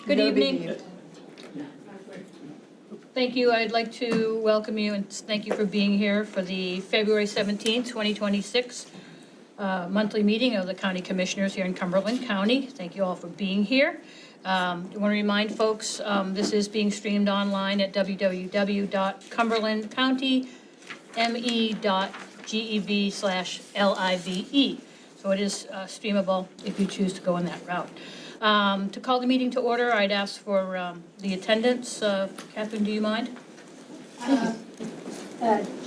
Good evening. Thank you. I'd like to welcome you and thank you for being here for the February 17th, 2026 monthly meeting of the County Commissioners here in Cumberland County. Thank you all for being here. I want to remind folks this is being streamed online at www.cumberlandcountyme.gev/live. So it is streamable if you choose to go in that route. To call the meeting to order, I'd ask for the attendance. Catherine, do you mind?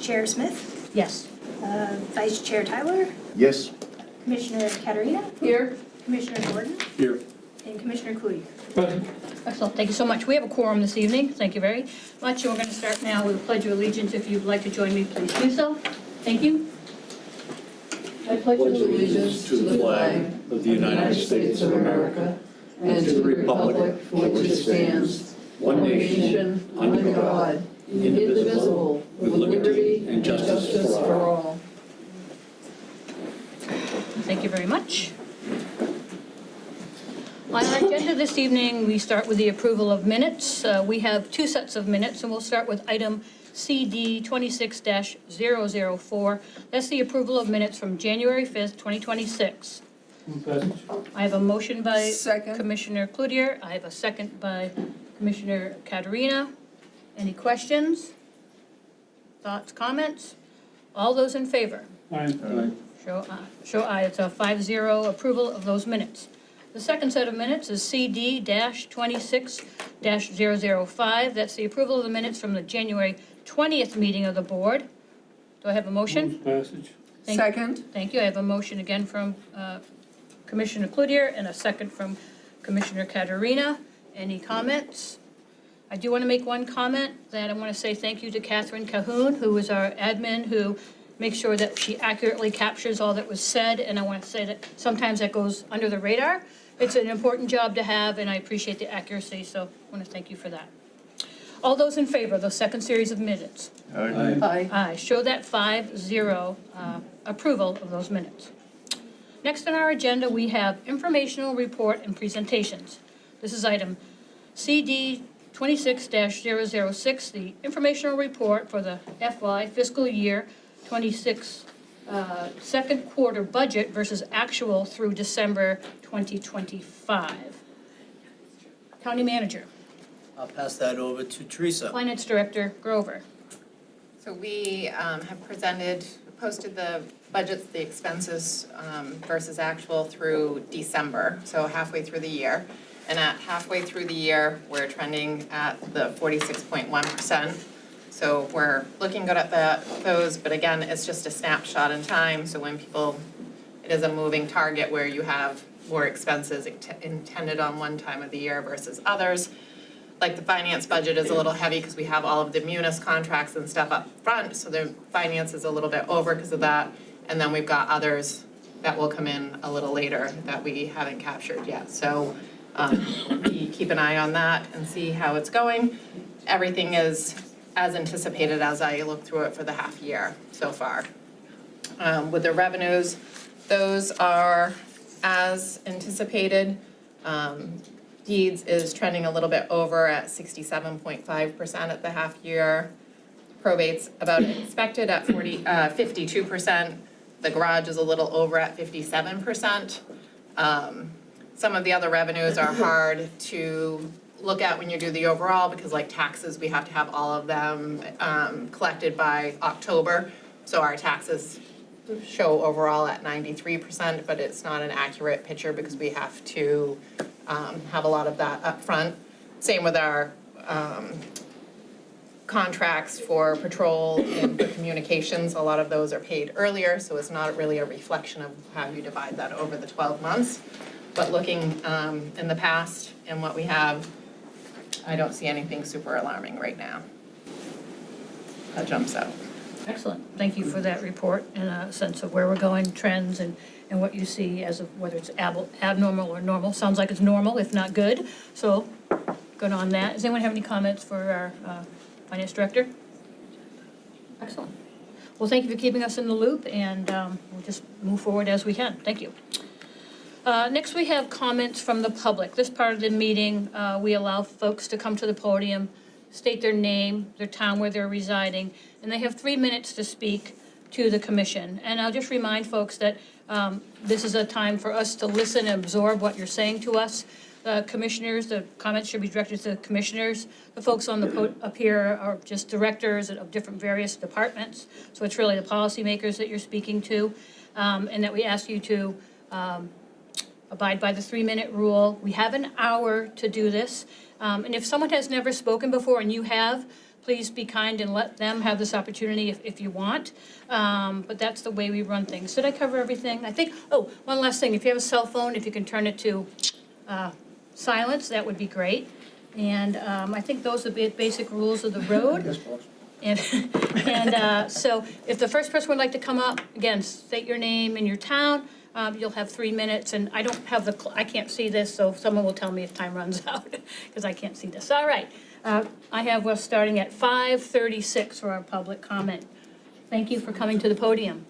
Chair Smith, Yes. Vice Chair Tyler, Yes. Commissioner Katerina, Here. Commissioner Gordon, Here. and Commissioner Cloutier. Excellent. Thank you so much. We have a quorum this evening. Thank you very much. And we're going to start now with a pledge of allegiance. If you'd like to join me, please do so. Thank you. I pledge allegiance to the flag of the United States of America and to the republic for which it stands, one nation, under God, indivisible, with liberty and justice for all. Thank you very much. On our agenda this evening, we start with the approval of minutes. We have two sets of minutes, and we'll start with item CD 26-004. That's the approval of minutes from January 5th, 2026. I have a motion by Commissioner Cloutier. I have a second by Commissioner Katerina. Any questions? Thoughts, comments? All those in favor? Aye. Show aye. It's a 5-0 approval of those minutes. The second set of minutes is CD-26-005. That's the approval of the minutes from the January 20th meeting of the board. Do I have a motion? Move passage. Second. Thank you. I have a motion again from Commissioner Cloutier and a second from Commissioner Katerina. Any comments? I do want to make one comment that I want to say thank you to Catherine Cahoon, who is our admin, who makes sure that she accurately captures all that was said. And I want to say that sometimes that goes under the radar. It's an important job to have, and I appreciate the accuracy, so I want to thank you for that. All those in favor of the second series of minutes? Aye. Aye. Show that 5-0 approval of those minutes. Next on our agenda, we have informational report and presentations. This is item CD 26-006, the informational report for the FY fiscal year 26 second quarter budget versus actual through December 2025. County Manager. I'll pass that over to Teresa. Finance Director Grover. So we have posted the budgets, the expenses versus actual through December, so halfway through the year. And at halfway through the year, we're trending at the 46.1%. So we're looking good at those, but again, it's just a snapshot in time. So when it is a moving target where you have more expenses intended on one time of the year versus others. Like the finance budget is a little heavy because we have all of the munis contracts and stuff up front, so the finance is a little bit over because of that. And then we've got others that will come in a little later that we haven't captured yet. So we keep an eye on that and see how it's going. Everything is as anticipated as I look through it for the half year so far. With the revenues, those are as anticipated. Deeds is trending a little bit over at 67.5% at the half year. Probate's about expected at 52%. The garage is a little over at 57%. Some of the other revenues are hard to look at when you do the overall because like taxes, we have to have all of them collected by October. So our taxes show overall at 93%, but it's not an accurate picture because we have to have a lot of that up front. Same with our contracts for patrol and for communications. A lot of those are paid earlier, so it's not really a reflection of how you divide that over the 12 months. But looking in the past and what we have, I don't see anything super alarming right now. That jumps out. Excellent. Thank you for that report and a sense of where we're going, trends, and what you see as of whether it's abnormal or normal. Sounds like it's normal, if not good. So good on that. Does anyone have any comments for our Finance Director? Excellent. Well, thank you for keeping us in the loop, and we'll just move forward as we can. Thank you. Next, we have comments from the public. This part of the meeting, we allow folks to come to the podium, state their name, their town where they're residing, and they have 3 minutes to speak to the commission. And I'll just remind folks that this is a time for us to listen and absorb what you're saying to us. Commissioners, the comments should be directed to the commissioners. The folks on the up here are just directors of different various departments. So it's really the policymakers that you're speaking to, and that we ask you to abide by the 3-minute rule. We have an hour to do this. And if someone has never spoken before and you have, please be kind and let them have this opportunity if you want. But that's the way we run things. Did I cover everything? I think, oh, one last thing. If you have a cell phone, if you can turn it to silence, that would be great. And I think those are the basic rules of the road. And so if the first person would like to come up, again, state your name and your town. You'll have 3 minutes, and I don't have I can't see this, so someone will tell me if time runs out, because I can't see this. All right. We're starting at 5:36 for our public comment. Thank you for coming to the podium.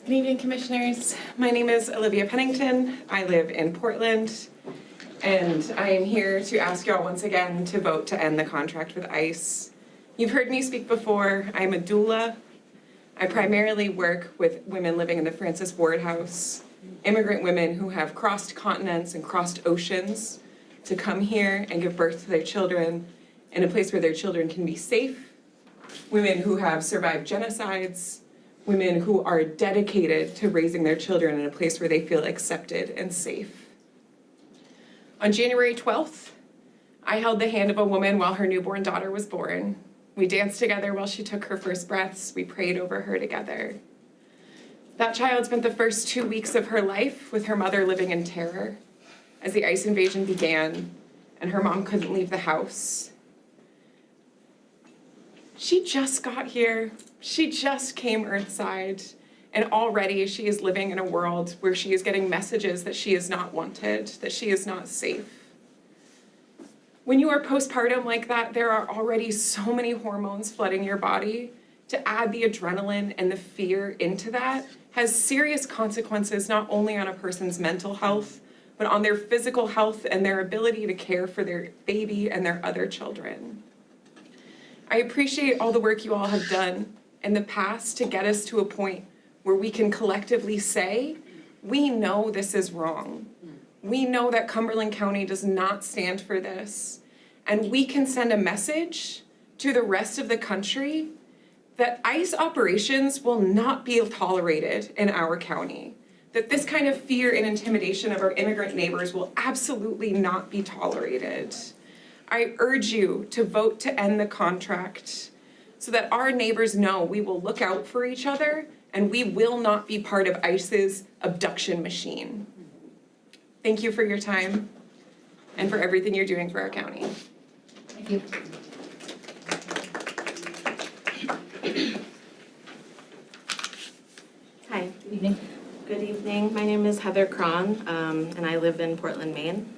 Good evening, Commissioners. My name is Olivia Pennington. I live in Portland, and I am here to ask you all once again to vote to end the contract with ICE. You've heard me speak before. I'm a doula. I primarily work with women living in the Francis Ward House, immigrant women who have crossed continents and crossed oceans to come here and give birth to their children in a place where their children can be safe, women who have survived genocides, women who are dedicated to raising their children in a place where they feel accepted and safe. On January 12th, I held the hand of a woman while her newborn daughter was born. We danced together while she took her first breaths. We prayed over her together. That child spent the first 2 weeks of her life with her mother living in terror as the ICE invasion began and her mom couldn't leave the house. She just got here. She just came earthside, and already she is living in a world where she is getting messages that she is not wanted, that she is not safe. When you are postpartum like that, there are already so many hormones flooding your body. To add the adrenaline and the fear into that has serious consequences not only on a person's mental health, but on their physical health and their ability to care for their baby and their other children. I appreciate all the work you all have done in the past to get us to a point where we can collectively say, we know this is wrong. We know that Cumberland County does not stand for this, and we can send a message to the rest of the country that ICE operations will not be tolerated in our county, that this kind of fear and intimidation of our immigrant neighbors will absolutely not be tolerated. I urge you to vote to end the contract so that our neighbors know we will look out for each other and we will not be part of ICE's abduction machine. Thank you for your time and for everything you're doing for our county. Thank you. Hi, Good evening. good evening. My name is Heather Cron, and I live in Portland, Maine.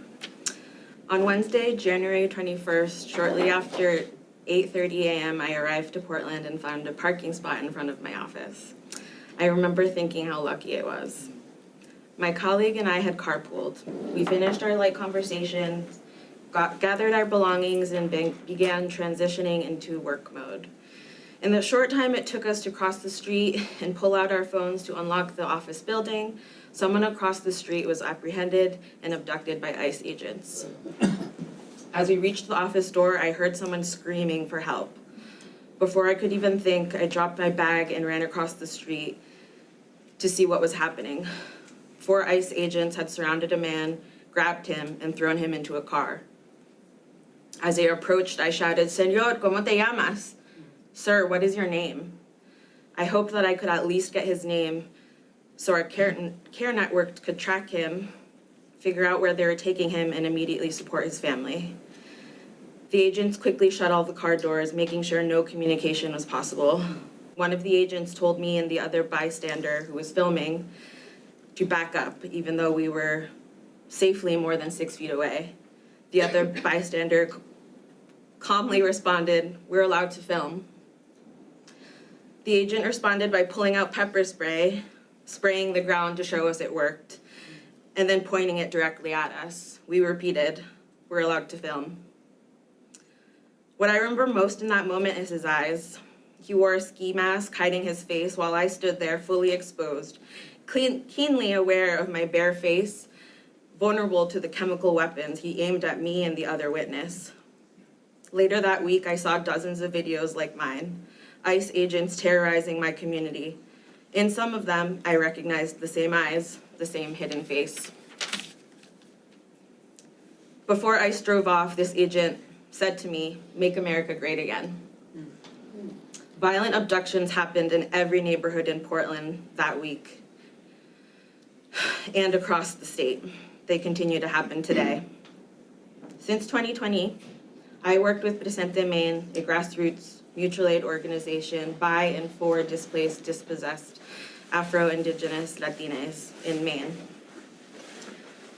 On Wednesday, January 21st, shortly after 8:30 a.m., I arrived to Portland and found a parking spot in front of my office. I remember thinking how lucky I was. My colleague and I had carpooled. We finished our light conversation, gathered our belongings, and began transitioning into work mode. In the short time it took us to cross the street and pull out our phones to unlock the office building, someone across the street was apprehended and abducted by ICE agents. As we reached the office door, I heard someone screaming for help. Before I could even think, I dropped my bag and ran across the street to see what was happening. 4 ICE agents had surrounded a man, grabbed him, and thrown him into a car. As they approached, I shouted, "Señor, ¿cómo te llamas?" "Sir, what is your name?" I hoped that I could at least get his name so our care network could track him, figure out where they were taking him, and immediately support his family. The agents quickly shut all the car doors, making sure no communication was possible. One of the agents told me and the other bystander who was filming to back up, even though we were safely more than 6 feet away. The other bystander calmly responded, "We're allowed to film." The agent responded by pulling out pepper spray, spraying the ground to show us it worked, and then pointing it directly at us. We repeated, "We're allowed to film." What I remember most in that moment is his eyes. He wore a ski mask hiding his face while I stood there fully exposed, keenly aware of my bare face, vulnerable to the chemical weapons he aimed at me and the other witness. Later that week, I saw dozens of videos like mine, ICE agents terrorizing my community. In some of them, I recognized the same eyes, the same hidden face. Before ICE drove off, this agent said to me, "Make America great again." Violent abductions happened in every neighborhood in Portland that week and across the state. They continue to happen today. Since 2020, I worked with Presente Maine, a grassroots mutual aid organization by and for displaced, dispossessed Afro-Indigenous Latinas in Maine.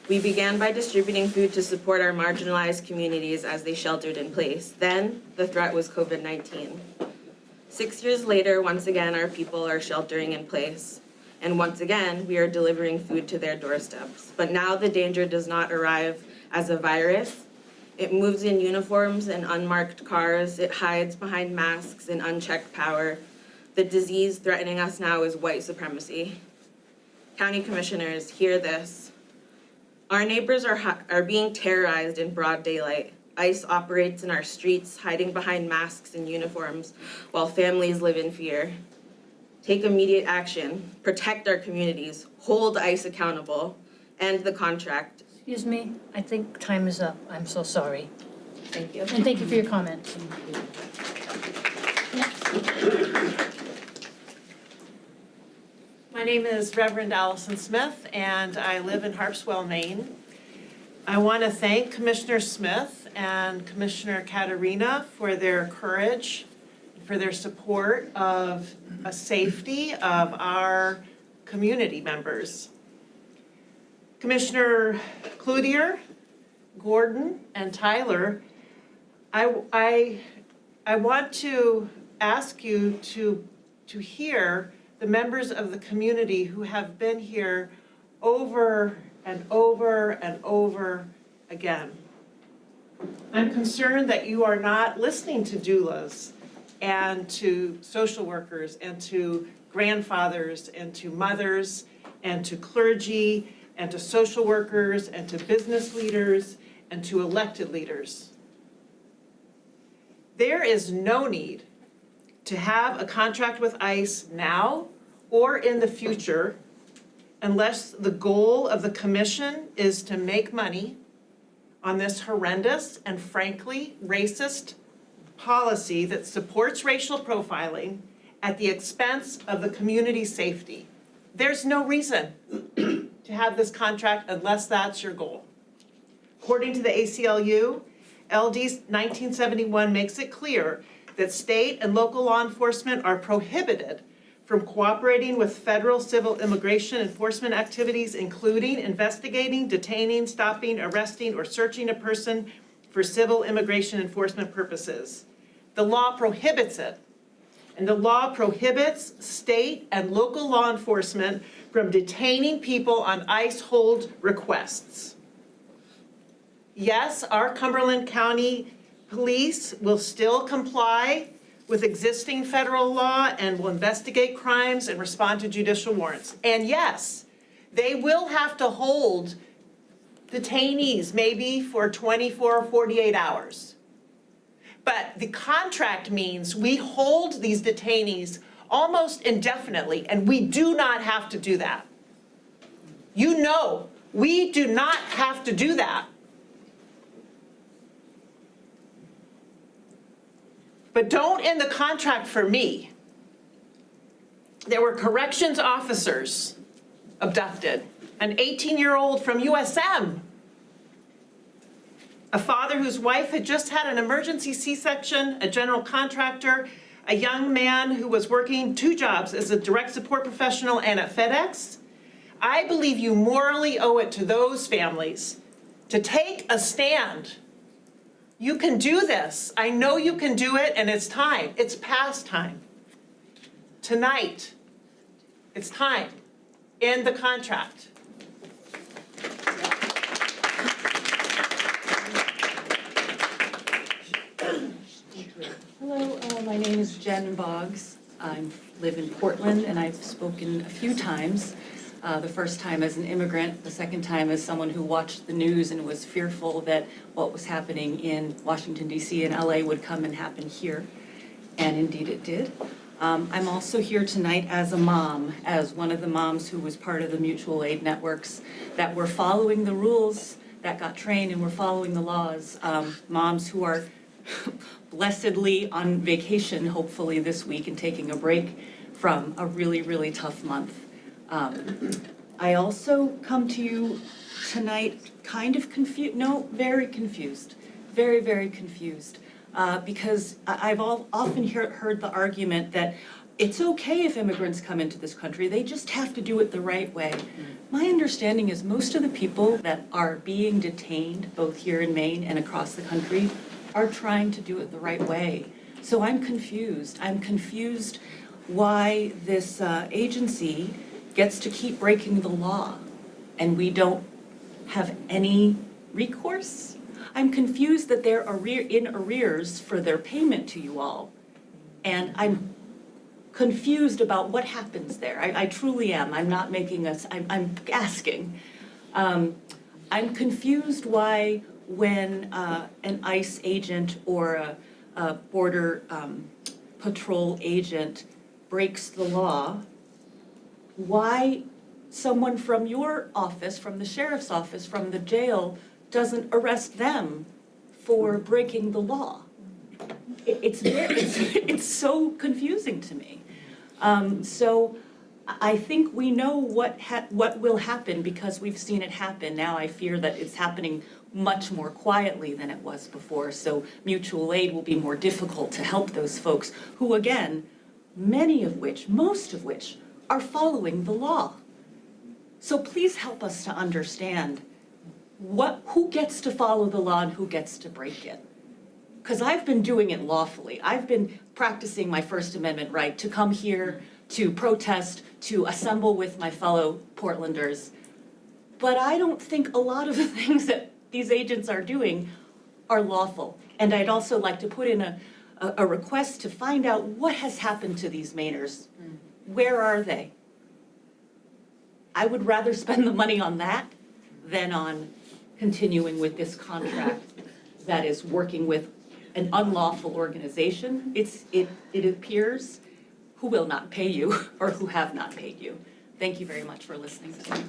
We began by distributing food to support our marginalized communities as they sheltered in place. Then, the threat was COVID-19. 6 years later, once again, our people are sheltering in place. And once again, we are delivering food to their doorsteps. But now the danger does not arrive as a virus. It moves in uniforms and unmarked cars. It hides behind masks and unchecked power. The disease threatening us now is white supremacy. County commissioners, hear this. Our neighbors are being terrorized in broad daylight. ICE operates in our streets, hiding behind masks and uniforms, while families live in fear. Take immediate action, protect our communities, hold ICE accountable, end the contract. Excuse me, I think time is up. I'm so sorry. Thank you. And thank you for your comments. My name is Reverend Allison Smith, and I live in Harpswell, Maine. I want to thank Commissioner Smith and Commissioner Katerina for their courage, for their support of a safety of our community members. Commissioner Cloutier, Gordon, and Tyler, I want to ask you to hear the members of the community who have been here over and over and over again. I'm concerned that you are not listening to doulas and to social workers and to grandfathers and to mothers and to clergy and to social workers and to business leaders and to elected leaders. There is no need to have a contract with ICE now or in the future unless the goal of the commission is to make money on this horrendous and frankly racist policy that supports racial profiling at the expense of the community's safety. There's no reason to have this contract unless that's your goal. According to the ACLU, LD 1971 makes it clear that state and local law enforcement are prohibited from cooperating with federal civil immigration enforcement activities, including investigating, detaining, stopping, arresting, or searching a person for civil immigration enforcement purposes. The law prohibits it, and the law prohibits state and local law enforcement from detaining people on ICE hold requests. Yes, our Cumberland County Police will still comply with existing federal law and will investigate crimes and respond to judicial warrants. And yes, they will have to hold detainees maybe for 24 or 48 hours. But the contract means we hold these detainees almost indefinitely, and we do not have to do that. You know, we do not have to do that. But don't end the contract for me. There were corrections officers abducted, an 18-year-old from USM, a father whose wife had just had an emergency C-section, a general contractor, a young man who was working 2 jobs as a direct support professional and at FedEx. I believe you morally owe it to those families to take a stand. You can do this. I know you can do it, and it's time. It's past time tonight. It's time. End the contract. Hello, my name is Jen Boggs. I live in Portland, and I've spoken a few times. The first time as an immigrant, the second time as someone who watched the news and was fearful that what was happening in Washington, D.C. and L.A. would come and happen here. And indeed it did. I'm also here tonight as a mom, as one of the moms who was part of the mutual aid networks that were following the rules, that got trained and were following the laws. Moms who are blessedly on vacation, hopefully this week, and taking a break from a really, really tough month. I also come to you tonight kind of confused, no, very confused, very, very confused. Because I've often heard the argument that it's okay if immigrants come into this country, they just have to do it the right way. My understanding is most of the people that are being detained, both here in Maine and across the country, are trying to do it the right way. So I'm confused. I'm confused why this agency gets to keep breaking the law and we don't have any recourse. I'm confused that they're in arrears for their payment to you all. And I'm confused about what happens there. I truly am. I'm not making I'm asking. I'm confused why when an ICE agent or a border patrol agent breaks the law, why someone from your office, from the sheriff's office, from the jail, doesn't arrest them for breaking the law. It's so confusing to me. So I think we know what will happen because we've seen it happen. Now I fear that it's happening much more quietly than it was before. So mutual aid will be more difficult to help those folks who, again, most of which are following the law. So please help us to understand who gets to follow the law and who gets to break it. Because I've been doing it lawfully. I've been practicing my First Amendment right to come here, to protest, to assemble with my fellow Portlanders. But I don't think a lot of the things that these agents are doing are lawful. And I'd also like to put in a request to find out what has happened to these Mainers. Where are they? I would rather spend the money on that than on continuing with this contract that is working with an unlawful organization. It appears who will not pay you or who have not paid you. Thank you very much for listening to me.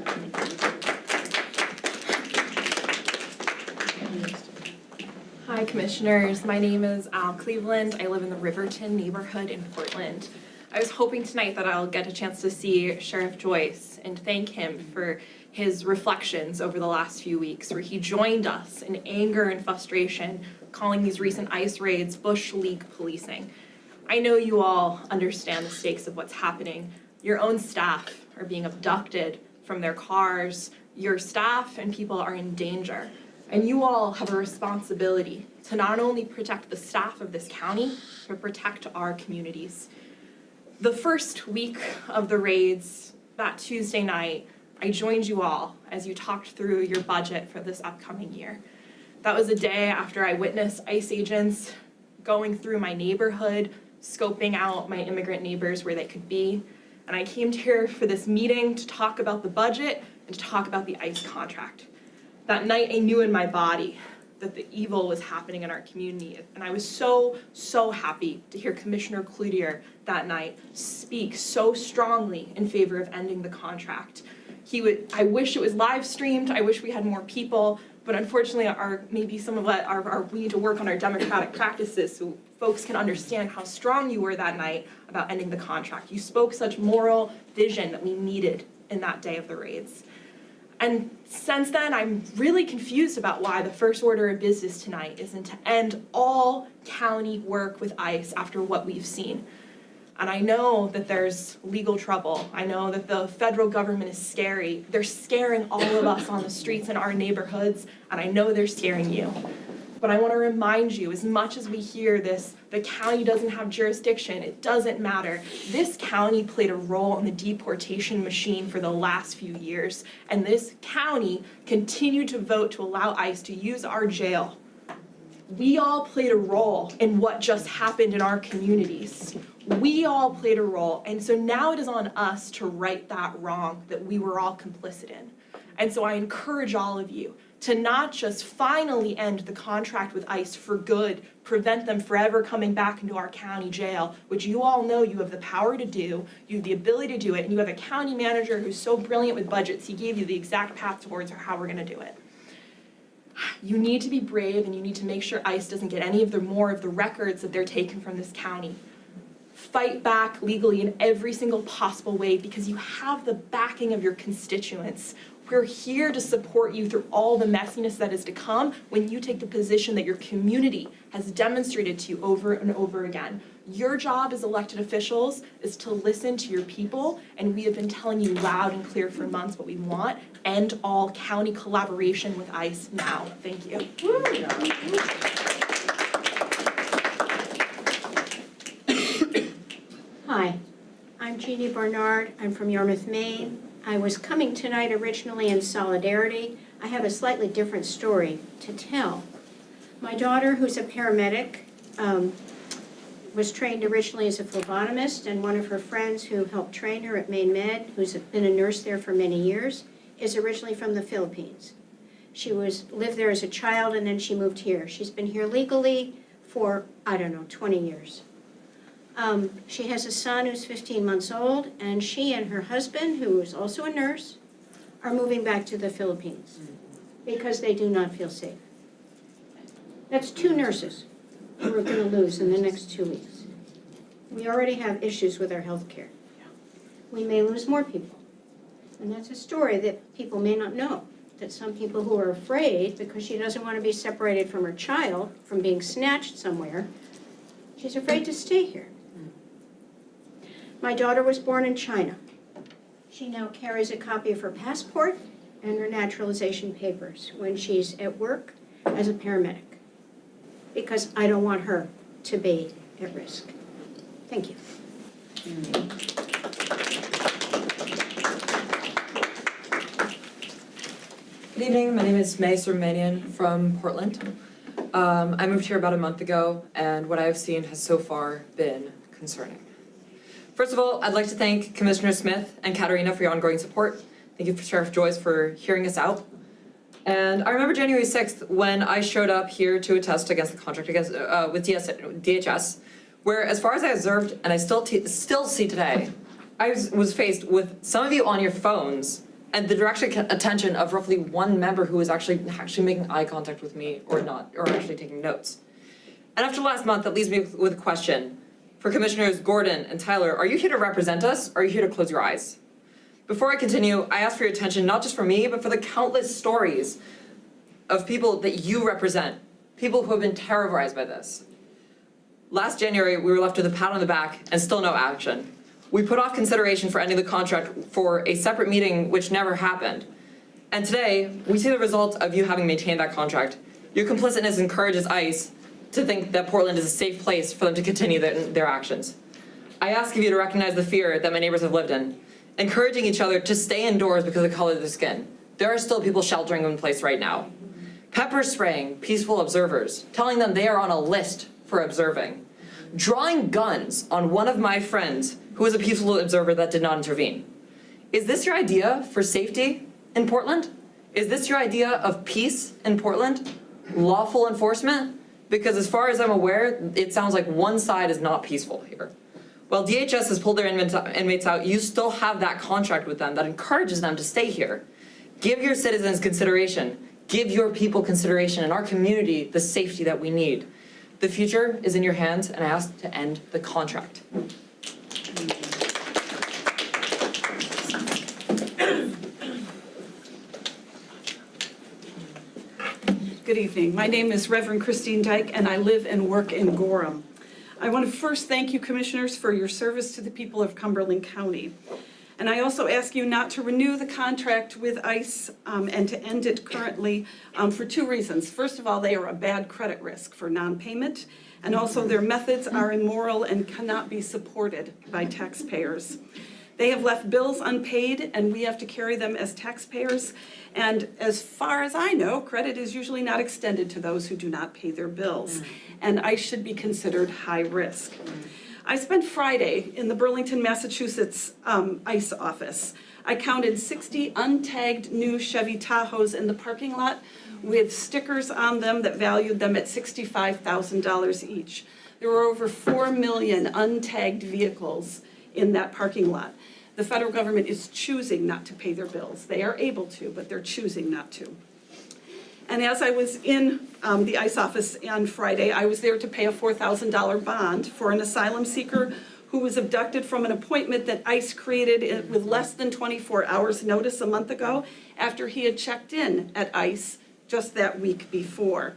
Hi, Commissioners. My name is Al Cleveland. I live in the Riverton neighborhood in Portland. I was hoping tonight that I'll get a chance to see Sheriff Joyce and thank him for his reflections over the last few weeks, where he joined us in anger and frustration, calling these recent ICE raids Bush League policing. I know you all understand the stakes of what's happening. Your own staff are being abducted from their cars. Your staff and people are in danger. And you all have a responsibility to not only protect the staff of this county, but protect our communities. The first week of the raids, that Tuesday night, I joined you all as you talked through your budget for this upcoming year. That was a day after I witnessed ICE agents going through my neighborhood, scoping out my immigrant neighbors where they could be. And I came here for this meeting to talk about the budget and to talk about the ICE contract. That night I knew in my body that the evil was happening in our community. And I was so, so happy to hear Commissioner Cloutier that night speak so strongly in favor of ending the contract. I wish it was live streamed, I wish we had more people, but unfortunately we need to work on our democratic practices so folks can understand how strong you were that night about ending the contract. You spoke such moral vision that we needed in that day of the raids. And since then, I'm really confused about why the first order of business tonight isn't to end all county work with ICE after what we've seen. And I know that there's legal trouble. I know that the federal government is scary. They're scaring all of us on the streets in our neighborhoods, and I know they're scaring you. But I want to remind you, as much as we hear this, the county doesn't have jurisdiction, it doesn't matter. This county played a role in the deportation machine for the last few years, and this county continued to vote to allow ICE to use our jail. We all played a role in what just happened in our communities. We all played a role, and so now it is on us to right that wrong that we were all complicit in. And so I encourage all of you to not just finally end the contract with ICE for good, prevent them forever coming back into our county jail, which you all know you have the power to do, you have the ability to do it, and you have a county manager who's so brilliant with budgets, he gave you the exact path towards how we're gonna do it. You need to be brave, and you need to make sure ICE doesn't get any of the more of the records that they're taking from this county. Fight back legally in every single possible way because you have the backing of your constituents. We're here to support you through all the messiness that is to come when you take the position that your community has demonstrated to you over and over again. Your job as elected officials is to listen to your people, and we have been telling you loud and clear for months what we want. End all county collaboration with ICE now. Thank you. Hi, I'm Jeannie Barnard. I'm from Yarmouth, Maine. I was coming tonight originally in solidarity. I have a slightly different story to tell. My daughter, who's a paramedic, was trained originally as a phlebotomist, and one of her friends who helped train her at Maine Med, who's been a nurse there for many years, is originally from the Philippines. She lived there as a child, and then she moved here. She's been here legally for, 20 years. She has a son who's 15 months old, and she and her husband, who is also a nurse, are moving back to the Philippines because they do not feel safe. That's 2 nurses who we're going to lose in the next 2 weeks. We already have issues with our health care. We may lose more people. And that's a story that people may not know, that some people who are afraid because she doesn't want to be separated from her child, from being snatched somewhere, she's afraid to stay here. My daughter was born in China. She now carries a copy of her passport and her naturalization papers when she's at work as a paramedic, because I don't want her to be at risk. Thank you. Good evening, my name is May Surmanian from Portland. I moved here about a month ago, and what I have seen has so far been concerning. First of all, I'd like to thank Commissioner Smith and Katarina for your ongoing support. Thank you, Sheriff Joyce, for hearing us out. And I remember January 6th when I showed up here to attest against the contract with DHS, where, as far as I observed, and I still see today, I was faced with some of you on your phones and the direct attention of roughly one member who was actually making eye contact with me or not, or actually taking notes. And after last month, that leaves me with a question. For Commissioners Gordon and Tyler, are you here to represent us, or are you here to close your eyes? Before I continue, I ask for your attention not just for me, but for the countless stories of people that you represent, people who have been terrorized by this. Last January, we were left with a pat on the back and still no action. We put off consideration for ending the contract for a separate meeting which never happened. And today, we see the result of you having maintained that contract. Your complicitness encourages ICE to think that Portland is a safe place for them to continue their actions. I ask of you to recognize the fear that my neighbors have lived in, encouraging each other to stay indoors because of the color of their skin. There are still people sheltering in place right now. Pepper spraying peaceful observers, telling them they are on a list for observing. Drawing guns on one of my friends who was a peaceful observer that did not intervene. Is this your idea for safety in Portland? Is this your idea of peace in Portland? Lawful enforcement? Because as far as I'm aware, it sounds like one side is not peaceful here. While DHS has pulled their inmates out, you still have that contract with them that encourages them to stay here. Give your citizens consideration. Give your people consideration, and our community the safety that we need. The future is in your hands, and I ask to end the contract. Good evening. My name is Reverend Christine Dyke, and I live and work in Gorham. I want to first thank you, Commissioners, for your service to the people of Cumberland County. And I also ask you not to renew the contract with ICE and to end it currently for two reasons. First of all, they are a bad credit risk for non-payment, and also their methods are immoral and cannot be supported by taxpayers. They have left bills unpaid, and we have to carry them as taxpayers. And as far as I know, credit is usually not extended to those who do not pay their bills. And ICE should be considered high risk. I spent Friday in the Burlington, Massachusetts ICE office. I counted 60 untagged new Chevy Tahoes in the parking lot with stickers on them that valued them at $65,000 each. There were over 4 million untagged vehicles in that parking lot. The federal government is choosing not to pay their bills. They are able to, but they're choosing not to. And as I was in the ICE office on Friday, I was there to pay a $4,000 bond for an asylum seeker who was abducted from an appointment that ICE created with less than 24 hours notice a month ago after he had checked in at ICE just that week before.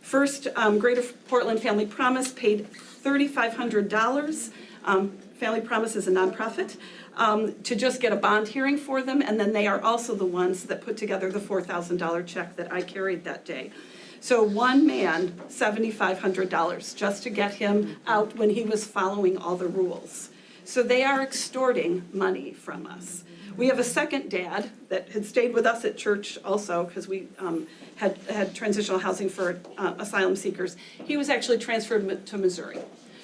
First, Greater Portland Family Promise paid $3,500. Family Promise is a nonprofit, to just get a bond hearing for them, and then they are also the ones that put together the $4,000 check that I carried that day. So one man, $7,500, just to get him out when he was following all the rules. So they are extorting money from us. We have a second dad that had stayed with us at church also, because we had transitional housing for asylum seekers. He was actually transferred to Missouri.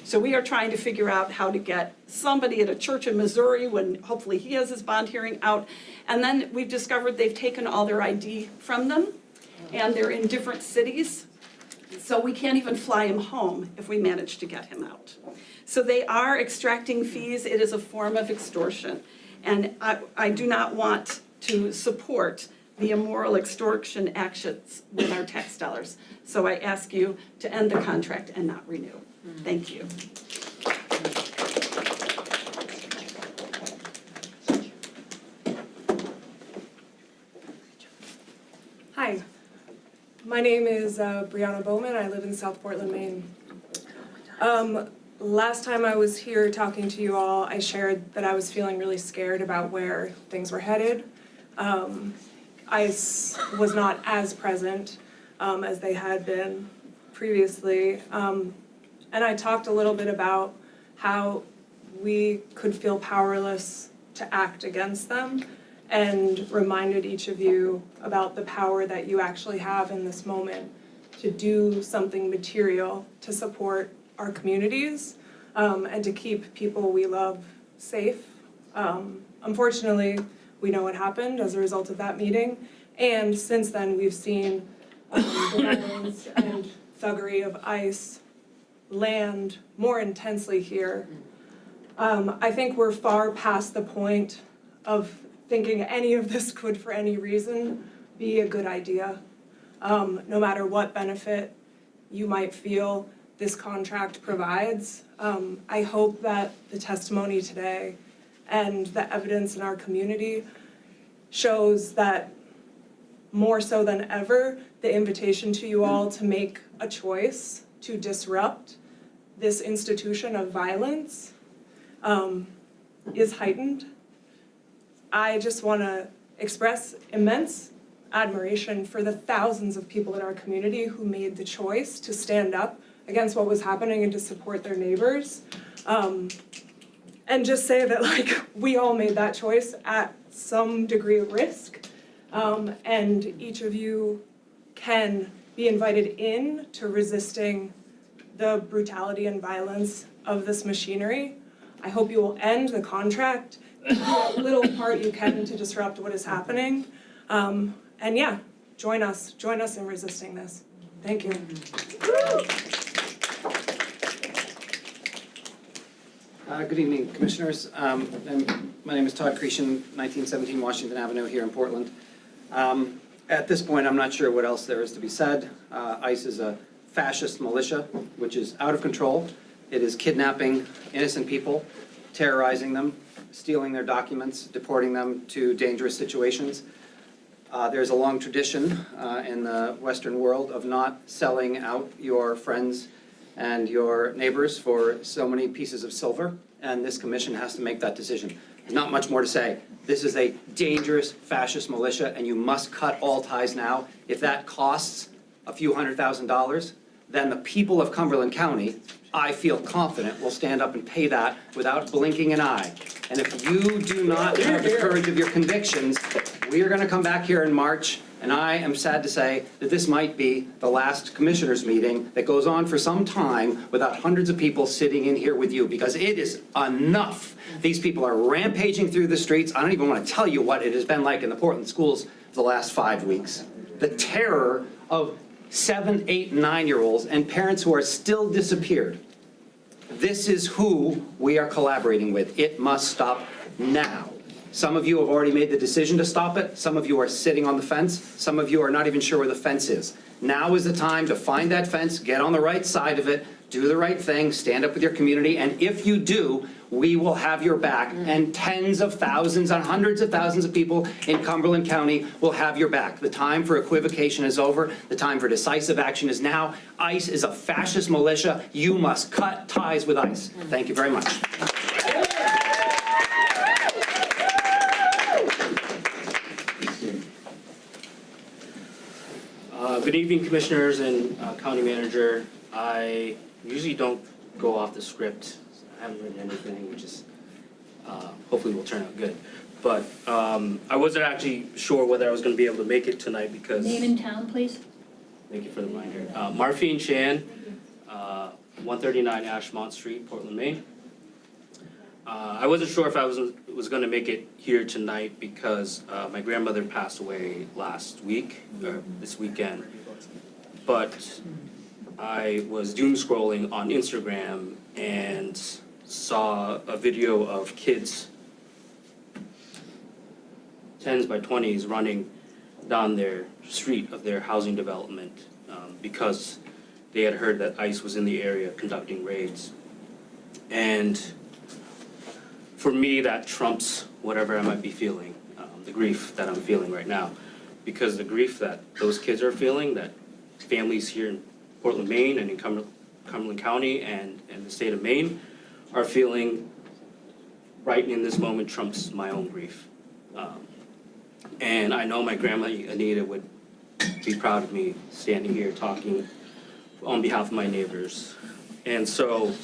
So we are trying to figure out how to get somebody at a church in Missouri when hopefully he has his bond hearing out. And then we've discovered they've taken all their ID from them and they're in different cities. So we can't even fly him home if we manage to get him out. So they are extracting fees. It is a form of extortion. And I do not want to support the immoral extortion actions with our tax dollars. So I ask you to end the contract and not renew. Thank you. Hi, my name is Brianna Bowman. I live in South Portland, Maine. Last time I was here talking to you all, I shared that I was feeling really scared about where things were headed. ICE was not as present as they had been previously. And I talked a little bit about how we could feel powerless to act against them, and reminded each of you about the power that you actually have in this moment to do something material to support our communities and to keep people we love safe. Unfortunately, we know what happened as a result of that meeting, and since then we've seen the violence and thuggery of ICE land more intensely here. I think we're far past the point of thinking any of this could, for any reason, be a good idea. No matter what benefit you might feel this contract provides, I hope that the testimony today and the evidence in our community shows that more so than ever, the invitation to you all to make a choice to disrupt this institution of violence is heightened. I just want to express immense admiration for the thousands of people in our community who made the choice to stand up against what was happening and to support their neighbors. And just say that, like, we all made that choice at some degree of risk. And each of you can be invited in to resisting the brutality and violence of this machinery. I hope you will end the contract, do what little part you can to disrupt what is happening. And yeah, join us in resisting this. Thank you. Good evening, Commissioners. My name is Todd Cretion, 1917 Washington Avenue here in Portland. At this point, I'm not sure what else there is to be said. ICE is a fascist militia, which is out of control. It is kidnapping innocent people, terrorizing them, stealing their documents, deporting them to dangerous situations. There's a long tradition in the Western world of not selling out your friends and your neighbors for so many pieces of silver, and this commission has to make that decision. There's not much more to say. This is a dangerous fascist militia, and you must cut all ties now. If that costs a few $100,000, then the people of Cumberland County, I feel confident, will stand up and pay that without blinking an eye. And if you do not have the courage of your convictions, we are going to come back here in March, and I am sad to say that this might be the last commissioners meeting that goes on for some time without hundreds of people sitting in here with you, because it is enough. These people are rampaging through the streets. I don't even want to tell you what it has been like in the Portland schools for the last 5 weeks. The terror of 7, 8, 9-year-olds and parents who are still disappeared. This is who we are collaborating with. It must stop now. Some of you have already made the decision to stop it. Some of you are sitting on the fence. Some of you are not even sure where the fence is. Now is the time to find that fence, get on the right side of it, do the right thing, stand up with your community, and if you do, we will have your back, and tens of thousands and hundreds of thousands of people in Cumberland County will have your back. The time for equivocation is over. The time for decisive action is now. ICE is a fascist militia. You must cut ties with ICE. Thank you very much. Good evening, Commissioners and County Manager. I usually don't go off the script. I haven't written anything, which is hopefully will turn out good. But I wasn't actually sure whether I was going to be able to make it tonight because... Name and town, please. Thank you for the reminder. Marfine Chan, 139 Ashmont Street, Portland, Maine. I wasn't sure if I was going to make it here tonight because my grandmother passed away last week, or this weekend. But I was doom scrolling on Instagram and saw a video of kids, 10s by 20s, running down their street of their housing development because they had heard that ICE was in the area conducting raids. And for me, that trumps whatever I might be feeling, the grief that I'm feeling right now. Because the grief that those kids are feeling, that families here in Portland, Maine, and in Cumberland County and the state of Maine are feeling right in this moment trumps my own grief. And I know my grandma Anita would be proud of me standing here talking on behalf of my neighbors. And so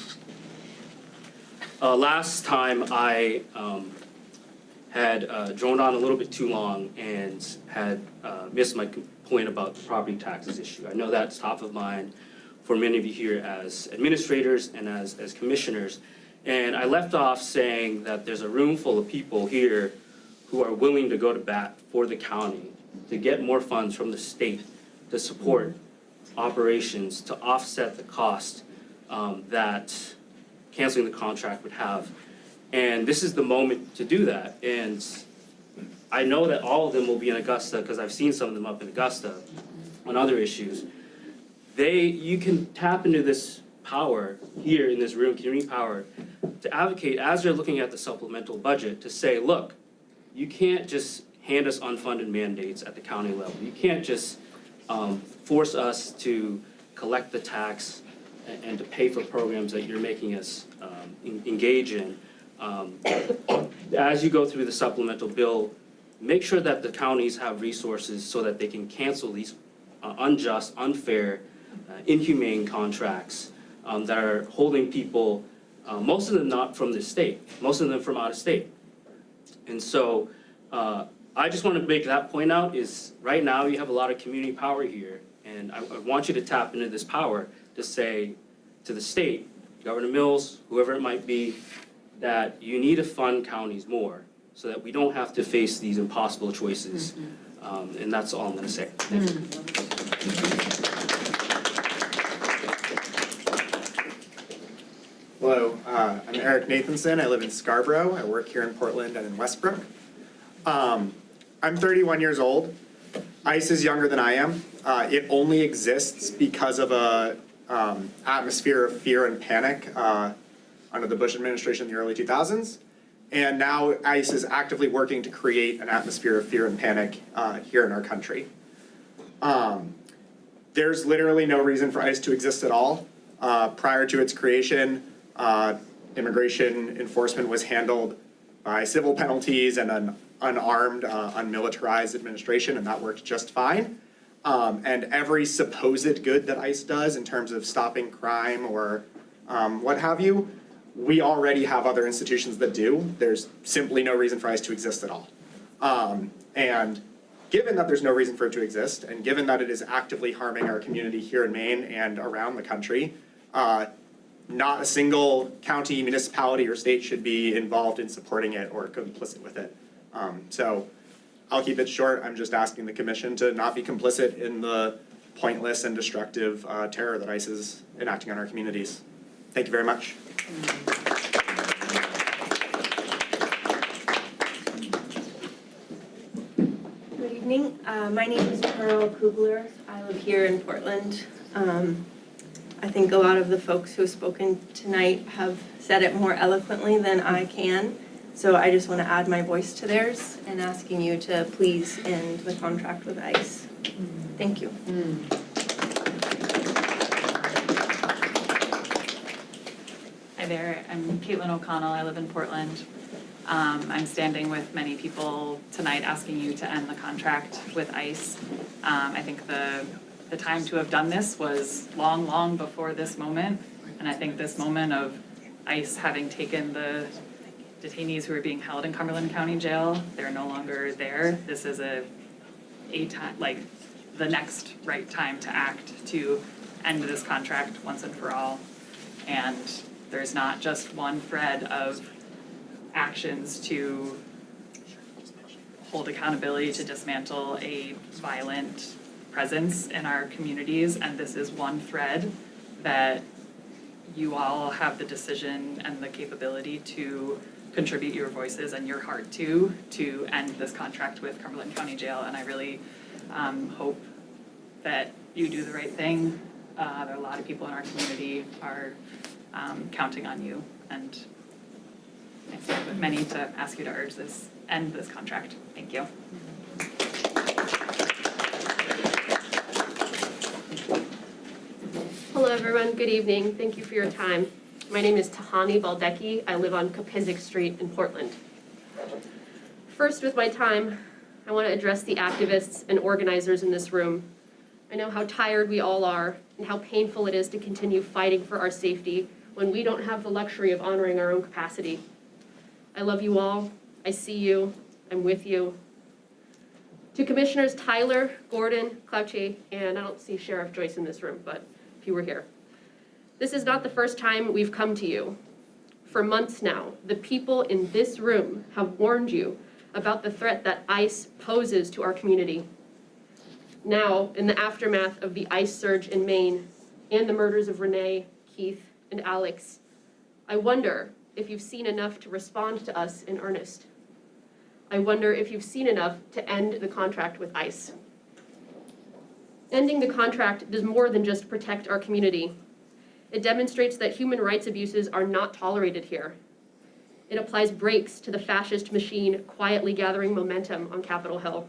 last time I had droned on a little bit too long and had missed my point about the property taxes issue. I know that's top of mind for many of you here as administrators and as commissioners. And I left off saying that there's a room full of people here who are willing to go to bat for the county, to get more funds from the state to support operations, to offset the cost that canceling the contract would have. And this is the moment to do that. And I know that all of them will be in Augusta because I've seen some of them up in Augusta on other issues. You can tap into this power here in this room, community power, to advocate as they're looking at the supplemental budget to say, look, you can't just hand us unfunded mandates at the county level. You can't just force us to collect the tax and to pay for programs that you're making us engage in. As you go through the supplemental bill, make sure that the counties have resources so that they can cancel these unjust, unfair, inhumane contracts that are holding people, most of them not from the state, most of them from out of state. And so I just want to make that point out is right now you have a lot of community power here, and I want you to tap into this power to say to the state, Governor Mills, whoever it might be, that you need to fund counties more so that we don't have to face these impossible choices. And that's all I'm going to say. Thank you. Hello, I'm Eric Nathanson. I live in Scarborough. I work here in Portland and in Westbrook. I'm 31 years old. ICE is younger than I am. It only exists because of a atmosphere of fear and panic under the Bush administration in the early 2000s. And now ICE is actively working to create an atmosphere of fear and panic here in our country. There's literally no reason for ICE to exist at all. Prior to its creation, immigration enforcement was handled by civil penalties and an unarmed, unmilitarized administration, and that worked just fine. And every supposed good that ICE does in terms of stopping crime or what have you, we already have other institutions that do. There's simply no reason for ICE to exist at all. And given that there's no reason for it to exist, and given that it is actively harming our community here in Maine and around the country, not a single county, municipality, or state should be involved in supporting it or complicit with it. So I'll keep it short. I'm just asking the commission to not be complicit in the pointless and destructive terror that ICE is enacting on our communities. Thank you very much. Good evening. My name is Pearl Kugler. I live here in Portland. I think a lot of the folks who have spoken tonight have said it more eloquently than I can. So I just want to add my voice to theirs and asking you to please end the contract with ICE. Thank you. Hi there, I'm Caitlin O'Connell, I live in Portland. I'm standing with many people tonight asking you to end the contract with ICE. I think the time to have done this was long, long before this moment. And I think this moment of ICE having taken the detainees who are being held in Cumberland County Jail, they're no longer there. This is the next right time to act to end this contract once and for all. And there's not just one thread of actions to hold accountability to dismantle a violent presence in our communities, and this is one thread that you all have the decision and the capability to contribute your voices and your heart to end this contract with Cumberland County Jail, and I really hope that you do the right thing. There are a lot of people in our community are counting on you, and I stand with many to ask you to end this contract. Thank you. Hello everyone, good evening. Thank you for your time. My name is Tahani Baldecki. I live on Kopizik Street in Portland. First with my time, I want to address the activists and organizers in this room. I know how tired we all are and how painful it is to continue fighting for our safety when we don't have the luxury of honoring our own capacity. I love you all. I see you. I'm with you. To Commissioners Tyler, Gordon, Cloutier, and I don't see Sheriff Joyce in this room, but if you were here. This is not the first time we've come to you. For months now, the people in this room have warned you about the threat that ICE poses to our community. Now, in the aftermath of the ICE surge in Maine and the murders of Renee, Keith, and Alex, I wonder if you've seen enough to respond to us in earnest. I wonder if you've seen enough to end the contract with ICE. Ending the contract does more than just protect our community. It demonstrates that human rights abuses are not tolerated here. It applies brakes to the fascist machine quietly gathering momentum on Capitol Hill.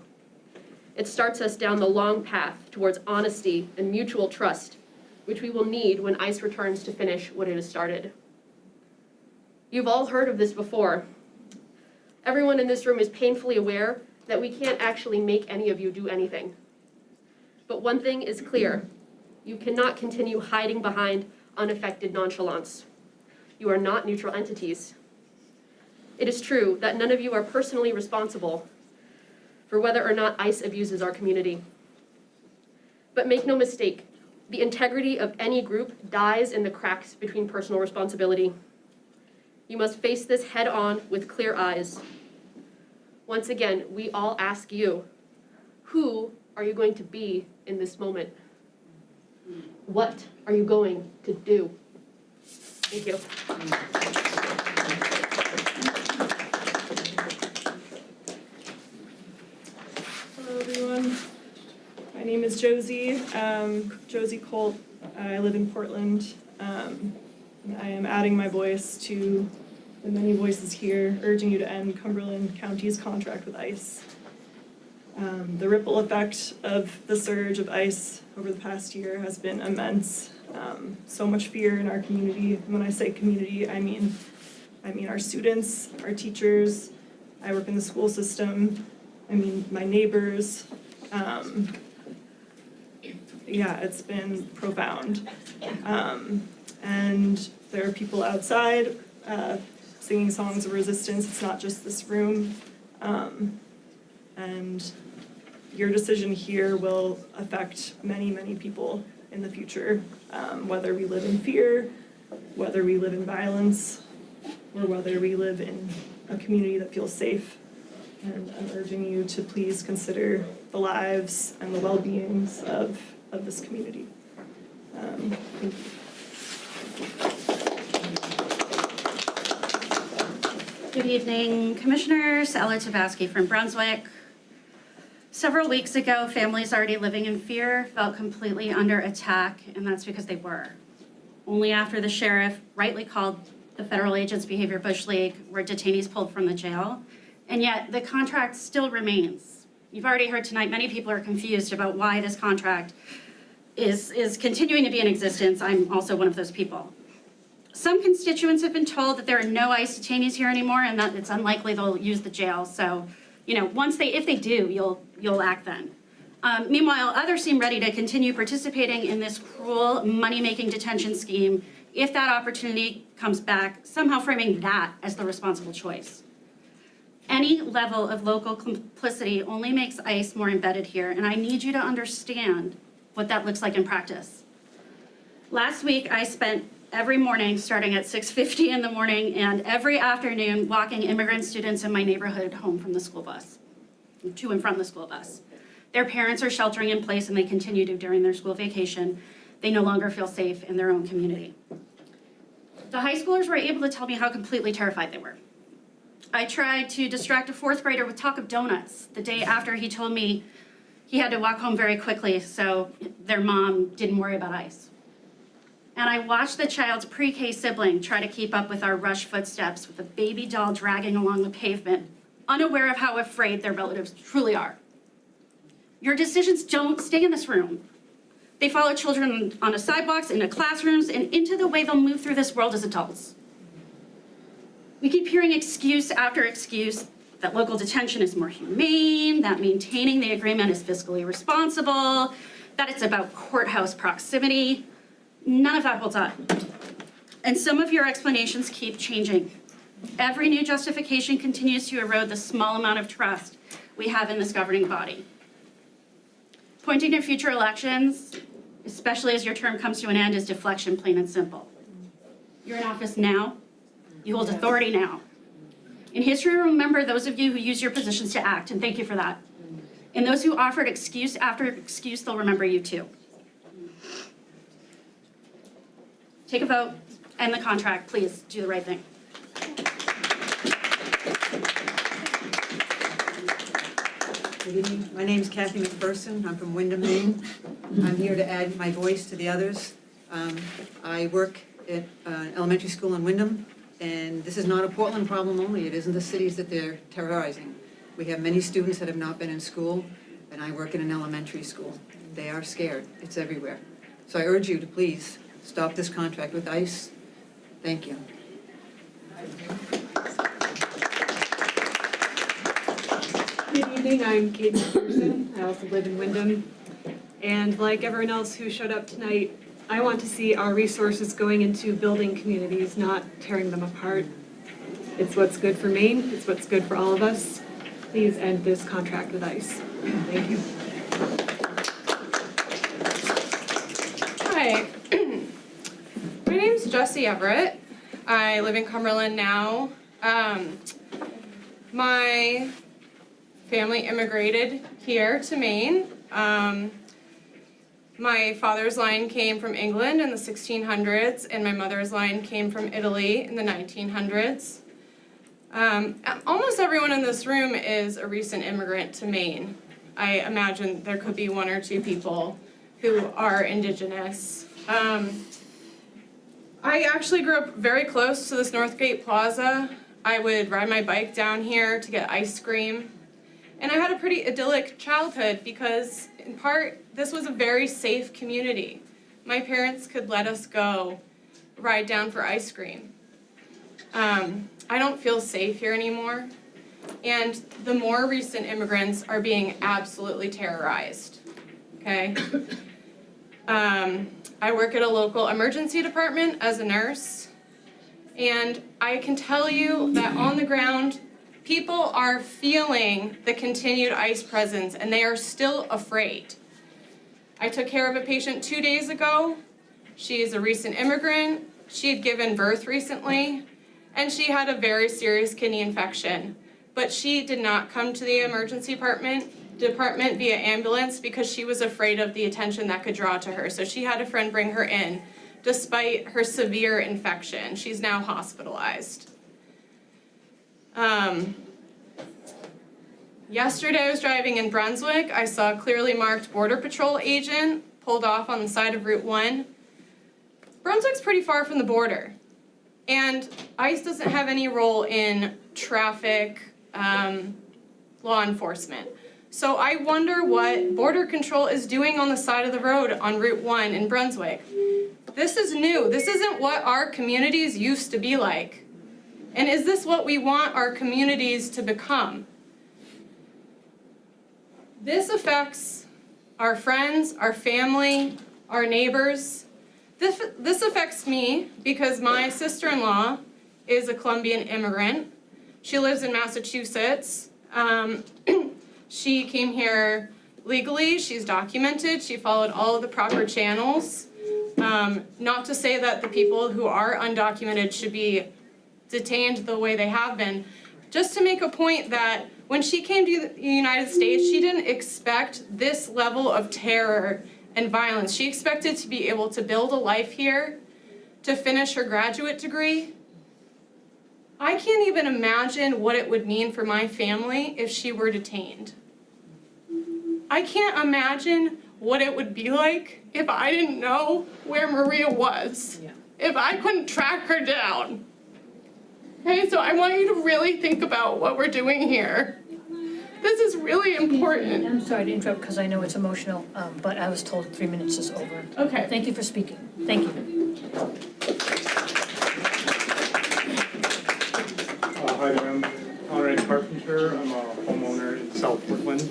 It starts us down the long path towards honesty and mutual trust, which we will need when ICE returns to finish what it has started. You've all heard of this before. Everyone in this room is painfully aware that we can't actually make any of you do anything. But one thing is clear. You cannot continue hiding behind unaffected nonchalance. You are not neutral entities. It is true that none of you are personally responsible for whether or not ICE abuses our community. But make no mistake, the integrity of any group dies in the cracks between personal responsibility. You must face this head on with clear eyes. Once again, we all ask you, who are you going to be in this moment? What are you going to do? Thank you. Hello everyone. My name is Josie, Josie Colt. I live in Portland. I am adding my voice to the many voices here urging you to end Cumberland County's contract with ICE. The ripple effect of the surge of ICE over the past year has been immense. So much fear in our community. When I say community, I mean I mean, our students, our teachers, I work in the school system, I mean, my neighbors. Yeah, it's been profound. And there are people outside singing songs of resistance. It's not just this room. And your decision here will affect many, many people in the future, whether we live in fear, whether we live in violence, or whether we live in a community that feels safe. And I'm urging you to please consider the lives and the well-beings of this community. Thank you. Good evening, Commissioners. Ella Tabasky from Brunswick. Several weeks ago, families already living in fear felt completely under attack, and that's because they were. Only after the sheriff rightly called the federal agents behavior bush league were detainees pulled from the jail, and yet the contract still remains. You've already heard tonight, many people are confused about why this contract is continuing to be in existence. I'm also one of those people. Some constituents have been told that there are no ICE detainees here anymore and that it's unlikely they'll use the jail. So, if they do, you'll act then. Meanwhile, others seem ready to continue participating in this cruel money-making detention scheme if that opportunity comes back, somehow framing that as the responsible choice. Any level of local complicity only makes ICE more embedded here, and I need you to understand what that looks like in practice. Last week, I spent every morning, starting at 6:50 in the morning, and every afternoon walking immigrant students in my neighborhood home from the school bus, to and from the school bus. Their parents are sheltering in place, and they continue to during their school vacation. They no longer feel safe in their own community. The high schoolers were able to tell me how completely terrified they were. I tried to distract a fourth grader with talk of donuts the day after he told me he had to walk home very quickly so their mom didn't worry about ICE. And I watched the child's pre-K sibling try to keep up with our rushed footsteps with a baby doll dragging along the pavement, unaware of how afraid their relatives truly are. Your decisions don't stay in this room. They follow children onto sidewalks, into classrooms, and into the way they'll move through this world as adults. We keep hearing excuse after excuse that local detention is more humane, that maintaining the agreement is fiscally responsible, that it's about courthouse proximity. None of that holds up. And some of your explanations keep changing. Every new justification continues to erode the small amount of trust we have in this governing body. Pointing to future elections, especially as your term comes to an end, is deflection, plain and simple. You're in office now. You hold authority now. In history, remember those of you who use your positions to act, and thank you for that. And those who offered excuse after excuse, they'll remember you too. Take a vote, end the contract, please do the right thing. Good evening. My name is Kathy McPherson. I'm from Wyndham, Maine. I'm here to add my voice to the others. I work at an elementary school in Wyndham, and this is not a Portland problem only. It isn't the cities that they're terrorizing. We have many students that have not been in school, and I work in an elementary school. They are scared. It's everywhere. So I urge you to please stop this contract with ICE. Thank you. Good evening, I'm Kate McPherson. I also live in Wyndham. And like everyone else who showed up tonight, I want to see our resources going into building communities, not tearing them apart. It's what's good for Maine, it's what's good for all of us. Please end this contract with ICE. Thank you. Hi, my name's Jessie Everett. I live in Cumberland now. My family immigrated here to Maine. My father's line came from England in the 1600s, and my mother's line came from Italy in the 1900s. Almost everyone in this room is a recent immigrant to Maine. I imagine there could be one or two people who are Indigenous. I actually grew up very close to this Northgate Plaza. I would ride my bike down here to get ice cream. And I had a pretty idyllic childhood because, in part, this was a very safe community. My parents could let us go ride down for ice cream. I don't feel safe here anymore. And the more recent immigrants are being absolutely terrorized, okay? I work at a local emergency department as a nurse, and I can tell you that on the ground, people are feeling the continued ICE presence, and they are still afraid. I took care of a patient 2 days ago. She is a recent immigrant. She had given birth recently, and she had a very serious kidney infection. But she did not come to the emergency department via ambulance because she was afraid of the attention that could draw to her. So she had a friend bring her in, despite her severe infection. She's now hospitalized. Yesterday I was driving in Brunswick. I saw a clearly marked Border Patrol agent pulled off on the side of Route 1. Brunswick's pretty far from the border, and ICE doesn't have any role in traffic law enforcement. So I wonder what Border Control is doing on the side of the road on Route 1 in Brunswick. This is new. This isn't what our communities used to be like. And is this what we want our communities to become? This affects our friends, our family, our neighbors. This affects me because my sister-in-law is a Colombian immigrant. She lives in Massachusetts. She came here legally, she's documented, she followed all of the proper channels. Not to say that the people who are undocumented should be detained the way they have been, just to make a point that when she came to the United States, she didn't expect this level of terror and violence. She expected to be able to build a life here, to finish her graduate degree. I can't even imagine what it would mean for my family if she were detained. I can't imagine what it would be like if I didn't know where Maria was, if I couldn't track her down. Okay, so I want you to really think about what we're doing here. This is really important. I'm sorry to interrupt because I know it's emotional, but I was told 3 minutes is over. Okay. Thank you for speaking. Thank you. Hi there, I'm Conrad Carpenter. I'm a homeowner in South Portland,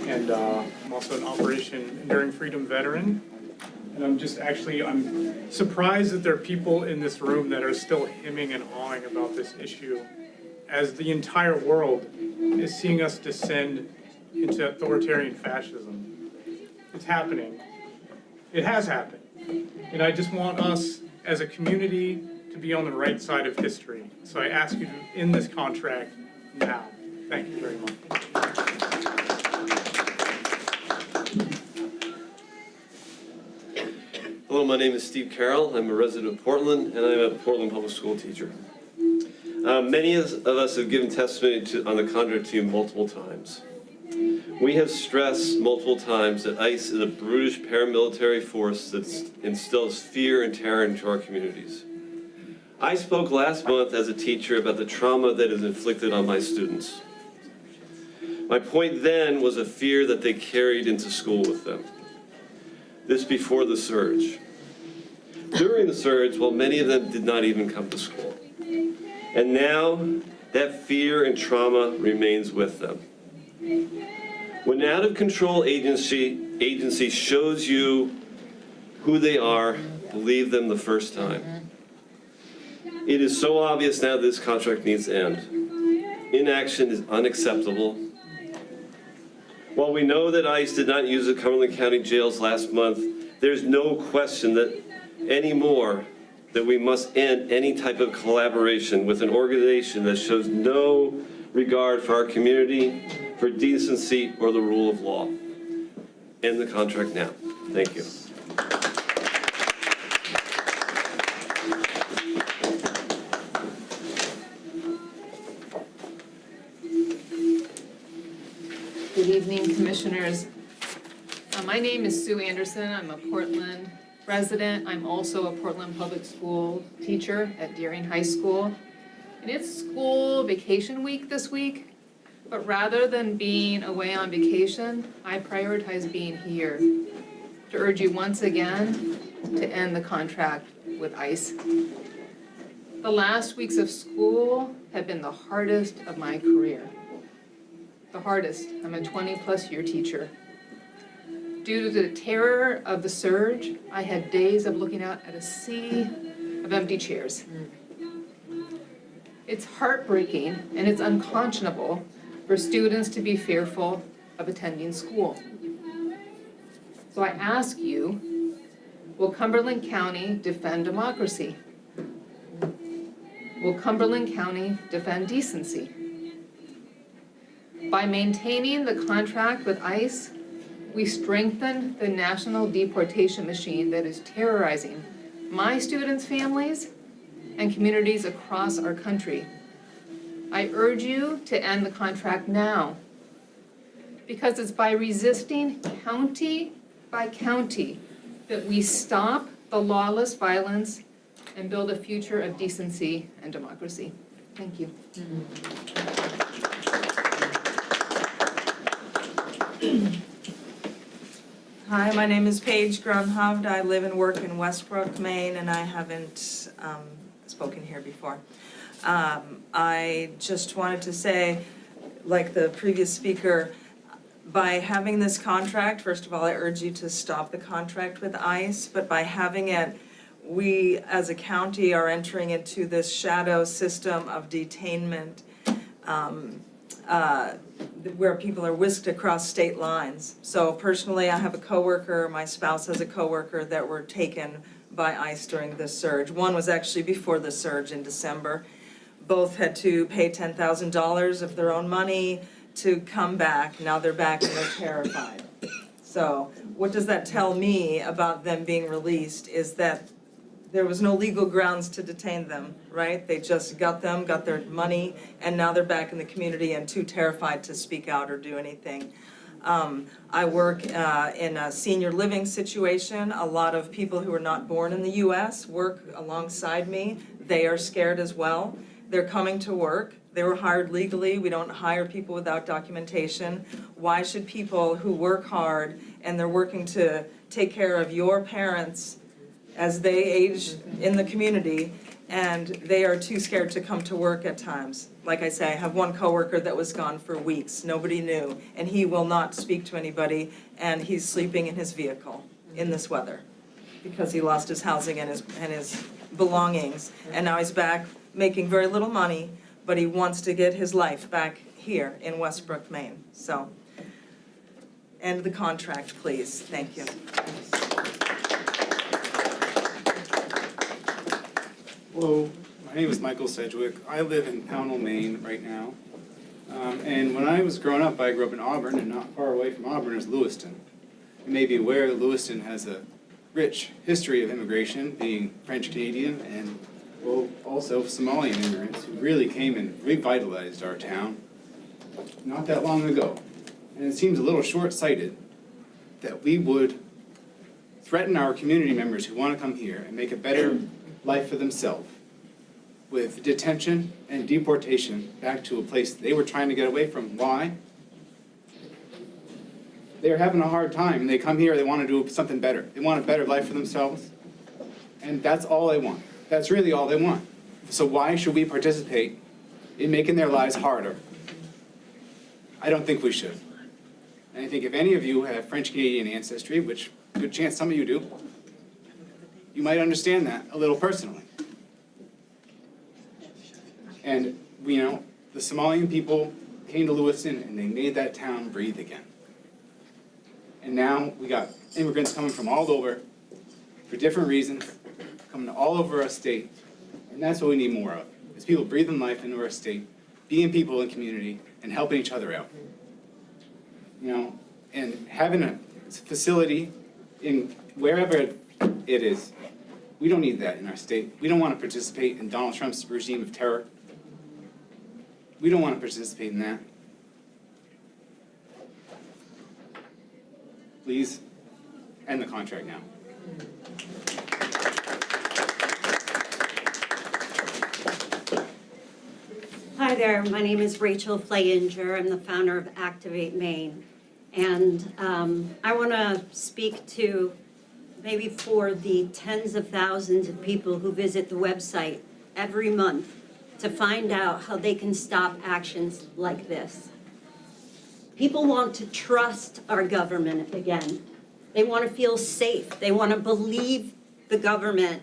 and I'm also an Operation Enduring Freedom veteran. And I'm surprised that there are people in this room that are still hemming and hawing about this issue, as the entire world is seeing us descend into authoritarian fascism. It's happening. It has happened. And I just want us as a community to be on the right side of history. So I ask you to end this contract now. Thank you very much. Hello, my name is Steve Carroll. I'm a resident of Portland, and I'm a Portland public school teacher. Many of us have given testimony on the contract to you multiple times. We have stressed multiple times that ICE is a brutish paramilitary force that instills fear and terror into our communities. I spoke last month as a teacher about the trauma that is inflicted on my students. My point then was a fear that they carried into school with them. This before the surge. During the surge, well, many of them did not even come to school. And now, that fear and trauma remains with them. When an out-of-control agency shows you who they are, believe them the first time. It is so obvious now this contract needs to end. Inaction is unacceptable. While we know that ICE did not use the Cumberland County jails last month, there's no question that anymore that we must end any type of collaboration with an organization that shows no regard for our community, for decency, or the rule of law. End the contract now. Thank you. Good evening, Commissioners. My name is Sue Anderson. I'm a Portland resident. I'm also a Portland Public School teacher at Deering High School. And it's school vacation week this week, but rather than being away on vacation, I prioritize being here to urge you once again to end the contract with ICE. The last weeks of school have been the hardest of my career. The hardest. I'm a 20-plus year teacher. Due to the terror of the surge, I had days of looking out at a sea of empty chairs. It's heartbreaking and it's unconscionable for students to be fearful of attending school. So I ask you, will Cumberland County defend democracy? Will Cumberland County defend decency? By maintaining the contract with ICE, we strengthen the national deportation machine that is terrorizing my students' families and communities across our country. I urge you to end the contract now, because it's by resisting county by county that we stop the lawless violence and build a future of decency and democracy. Thank you. Hi, my name is Paige Grunhavd. I live and work in Westbrook, Maine, and I haven't spoken here before. I just wanted to say, like the previous speaker, by having this contract, first of all, I urge you to stop the contract with ICE, but by having it, we as a county are entering into this shadow system of detainment where people are whisked across state lines. So personally, I have a coworker, my spouse has a coworker that were taken by ICE during this surge. One was actually before the surge in December. Both had to pay $10,000 of their own money to come back. Now they're back and they're terrified. So what does that tell me about them being released is that there was no legal grounds to detain them, right? They just got their money, and now they're back in the community and too terrified to speak out or do anything. I work in a senior living situation. A lot of people who are not born in the US work alongside me. They are scared as well. They're coming to work. They were hired legally. We don't hire people without documentation. Why should people who work hard and they're working to take care of your parents as they age in the community, and they are too scared to come to work at times? Like I say, I have one coworker that was gone for weeks. Nobody knew, and he will not speak to anybody, and he's sleeping in his vehicle in this weather because he lost his housing and his belongings, and now he's back making very little money, but he wants to get his life back here in Westbrook, Maine. So, end the contract, please. Thank you. Hello, my name is Michael Sedgwick. I live in Pownell, Maine right now. And when I was growing up, I grew up in Auburn, and not far away from Auburn is Lewiston. You may be aware that Lewiston has a rich history of immigration, being French-Canadian and also Somalian immigrants who really came and revitalized our town not that long ago. And it seems a little short-sighted that we would threaten our community members who want to come here and make a better life for themselves with detention and deportation back to a place they were trying to get away from. Why? They're having a hard time. They come here, they want to do something better. They want a better life for themselves, and that's all they want. That's really all they want. So why should we participate in making their lives harder? I don't think we should. And I think if any of you have French-Canadian ancestry, which good chance some of you do, you might understand that a little personally. And, you know, the Somalian people came to Lewiston and they made that town breathe again. And now we got immigrants coming from all over for different reasons, coming all over our state. And that's what we need more of, is people breathing life into our state, being people in community, and helping each other out. You know, and having a facility in wherever it is, we don't need that in our state. We don't want to participate in Donald Trump's regime of terror. We don't want to participate in that. Please end the contract now. Hi there, my name is Rachel Flayinger. I'm the founder of Activate Maine. And I want to speak to maybe for the tens of thousands of people who visit the website every month to find out how they can stop actions like this. People want to trust our government again. They want to feel safe. They want to believe the government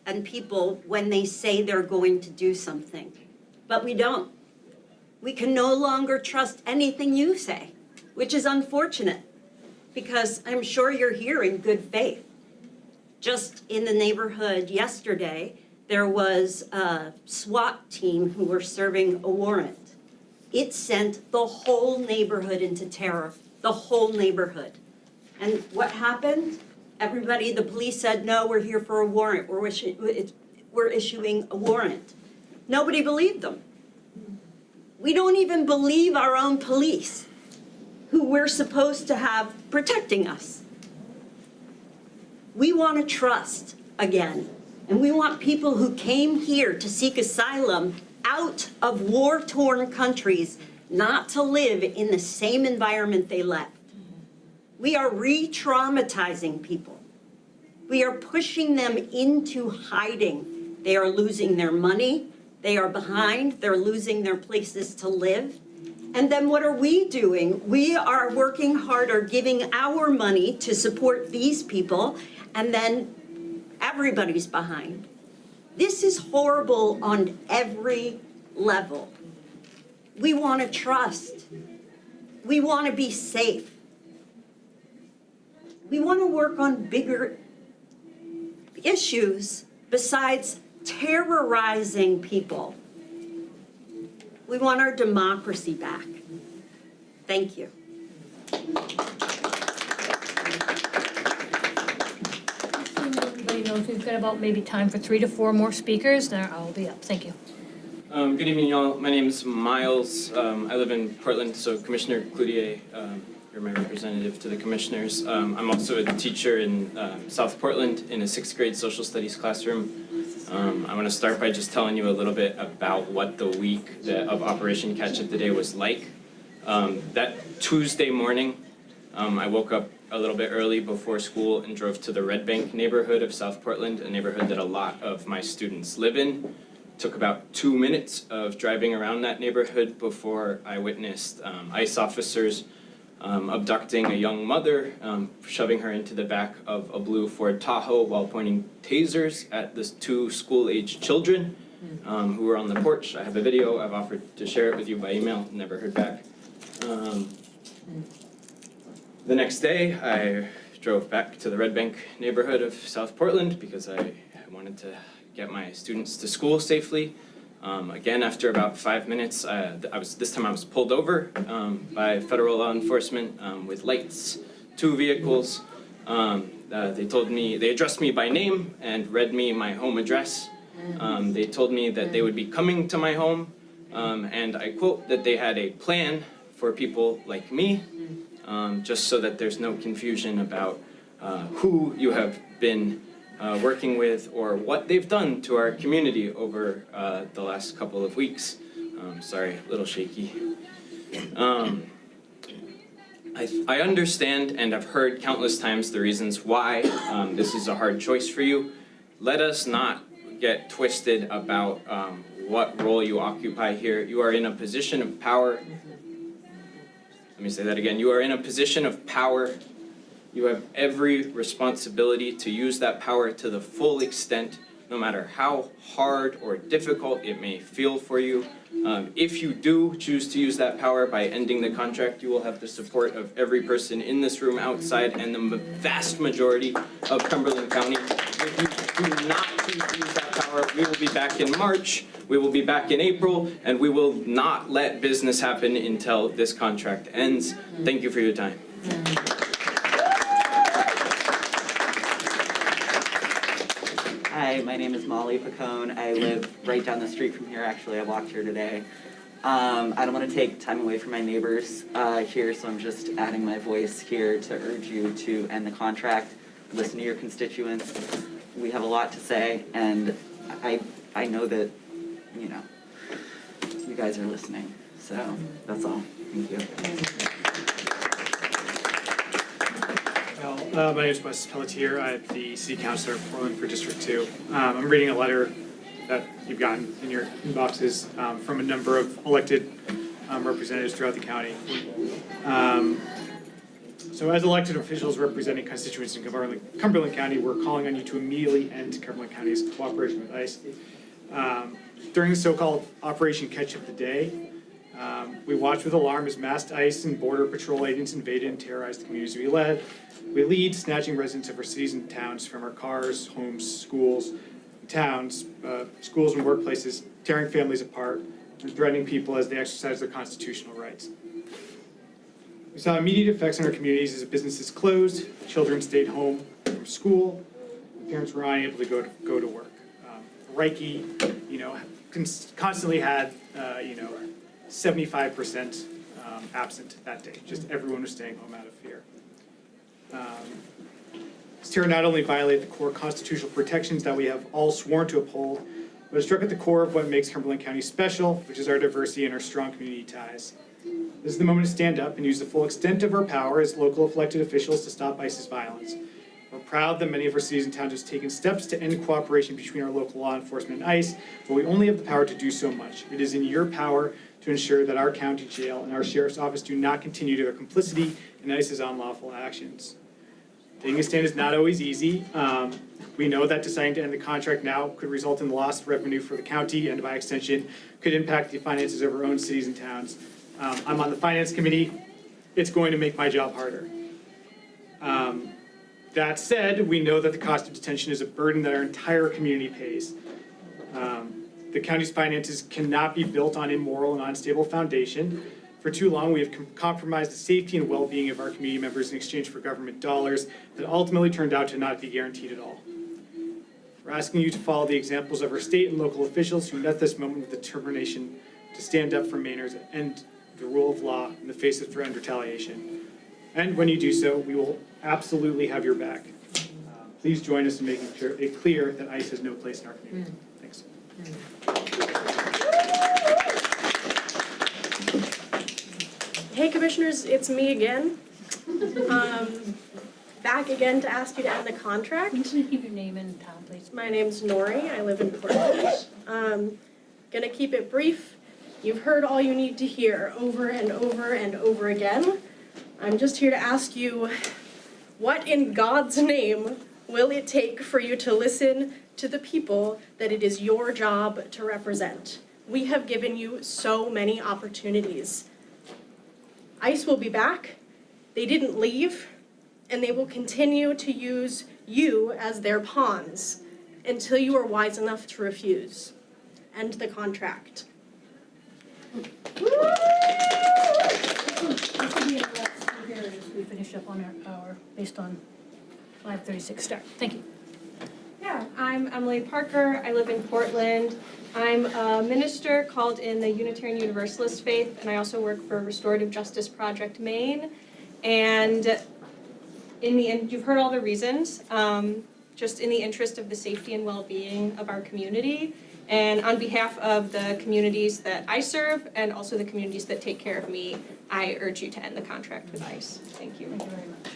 and people when they say they're going to do something. But we don't. We can no longer trust anything you say, which is unfortunate because I'm sure you're here in good faith. Just in the neighborhood yesterday, there was a SWAT team who were serving a warrant. It sent the whole neighborhood into terror, the whole neighborhood. And what happened? Everybody, the police said, no, we're here for a warrant. We're issuing a warrant. Nobody believed them. We don't even believe our own police, who we're supposed to have protecting us. We want to trust again. And we want people who came here to seek asylum out of war-torn countries not to live in the same environment they left. We are re-traumatizing people. We are pushing them into hiding. They are losing their money. They are behind. They're losing their places to live. And then what are we doing? We are working harder, giving our money to support these people, and then everybody's behind. This is horrible on every level. We want to trust. We want to be safe. We want to work on bigger issues besides terrorizing people. We want our democracy back. Thank you. Everybody knows we've got about maybe time for 3 to 4 more speakers, then I'll be up. Thank you. Good evening, y'all. My name is Miles. I live in Portland, so Commissioner Cloutier, you're my representative to the commissioners. I'm also a teacher in South Portland in a 6th grade social studies classroom. I want to start by just telling you a little bit about what the week of Operation Catch Up Today was like. That Tuesday morning, I woke up a little bit early before school and drove to the Red Bank neighborhood of South Portland, a neighborhood that a lot of my students live in. Took about 2 minutes of driving around that neighborhood before I witnessed ICE officers abducting a young mother, shoving her into the back of a blue Ford Tahoe while pointing tasers at the 2 school-aged children who were on the porch. I have a video. I've offered to share it with you by email. Never heard back. The next day, I drove back to the Red Bank neighborhood of South Portland because I wanted to get my students to school safely. Again, after about 5 minutes, this time I was pulled over by federal law enforcement with lights, 2 vehicles. They addressed me by name and read me my home address. They told me that they would be coming to my home, and I quote, that they had a plan for people like me, just so that there's no confusion about who you have been working with or what they've done to our community over the last couple of weeks. Sorry, a little shaky. I understand and I've heard countless times the reasons why this is a hard choice for you. Let us not get twisted about what role you occupy here. You are in a position of power. Let me say that again. You are in a position of power. You have every responsibility to use that power to the full extent, no matter how hard or difficult it may feel for you. If you do choose to use that power by ending the contract, you will have the support of every person in this room, outside, and the vast majority of Cumberland County. If you do not choose to use that power, we will be back in March, we will be back in April, and we will not let business happen until this contract ends. Thank you for your time. Hi, my name is Molly Pacone. I live right down the street from here, actually. I walked here today. I don't want to take time away from my neighbors here, so I'm just adding my voice here to urge you to end the contract, listen to your constituents. We have a lot to say, and I know that, you know, you guys are listening. So that's all. Thank you. My name is Wes Pelletier. I'm the City Councilor of Portland for District 2. I'm reading a letter that you've gotten in your inboxes from a number of elected representatives throughout the county. So as elected officials representing constituents in Cumberland County, we're calling on you to immediately end Cumberland County's cooperation with ICE. During the so-called Operation Catch of the Day, we watched with alarm as masked ICE and Border Patrol agents invaded and terrorized the communities we lead, snatching residents of our cities and towns from our cars, homes, schools, towns, schools and workplaces, tearing families apart, and threatening people as they exercise their constitutional rights. We saw immediate effects on our communities as businesses closed, children stayed home from school, and parents were unable to go to work. Reiki, constantly had, 75% absent that day. Just everyone was staying home out of fear. This terror not only violated the core constitutional protections that we have all sworn to uphold, but it struck at the core of what makes Cumberland County special, which is our diversity and our strong community ties. This is the moment to stand up and use the full extent of our power as local elected officials to stop ICE's violence. We're proud that many of our cities and towns have taken steps to end cooperation between our local law enforcement and ICE, but we only have the power to do so much. It is in your power to ensure that our county jail and our sheriff's office do not continue their complicity in ICE's unlawful actions. Taking a stand is not always easy. We know that deciding to end the contract now could result in lost revenue for the county and by extension could impact the finances of our own cities and towns. I'm on the finance committee. It's going to make my job harder. That said, we know that the cost of detention is a burden that our entire community pays. The county's finances cannot be built on immoral and unstable foundation. For too long, we have compromised the safety and well-being of our community members in exchange for government dollars that ultimately turned out to not be guaranteed at all. We're asking you to follow the examples of our state and local officials who met this moment with determination to stand up for Mainers and the rule of law in the face of threat and retaliation. And when you do so, we will absolutely have your back. Please join us in making it clear that ICE has no place in our community. Thanks. Hey Commissioners, it's me again. Back again to ask you to end the contract. Can you keep your name and town, please? My name's Nori, I live in Portland. Gonna keep it brief. You've heard all you need to hear over and over and over again. I'm just here to ask you, what in God's name will it take for you to listen to the people that it is your job to represent? We have given you so many opportunities. ICE will be back. They didn't leave, and they will continue to use you as their pawns until you are wise enough to refuse. End the contract. We finish up on our hour based on 5:36 start. Thank you. Yeah, I'm Emily Parker. I live in Portland. I'm a minister called in the Unitarian Universalist faith, and I also work for Restorative Justice Project Maine. And in the end, you've heard all the reasons, just in the interest of the safety and well-being of our community, and on behalf of the communities that I serve and also the communities that take care of me, I urge you to end the contract with ICE. Thank you. Thank you very much.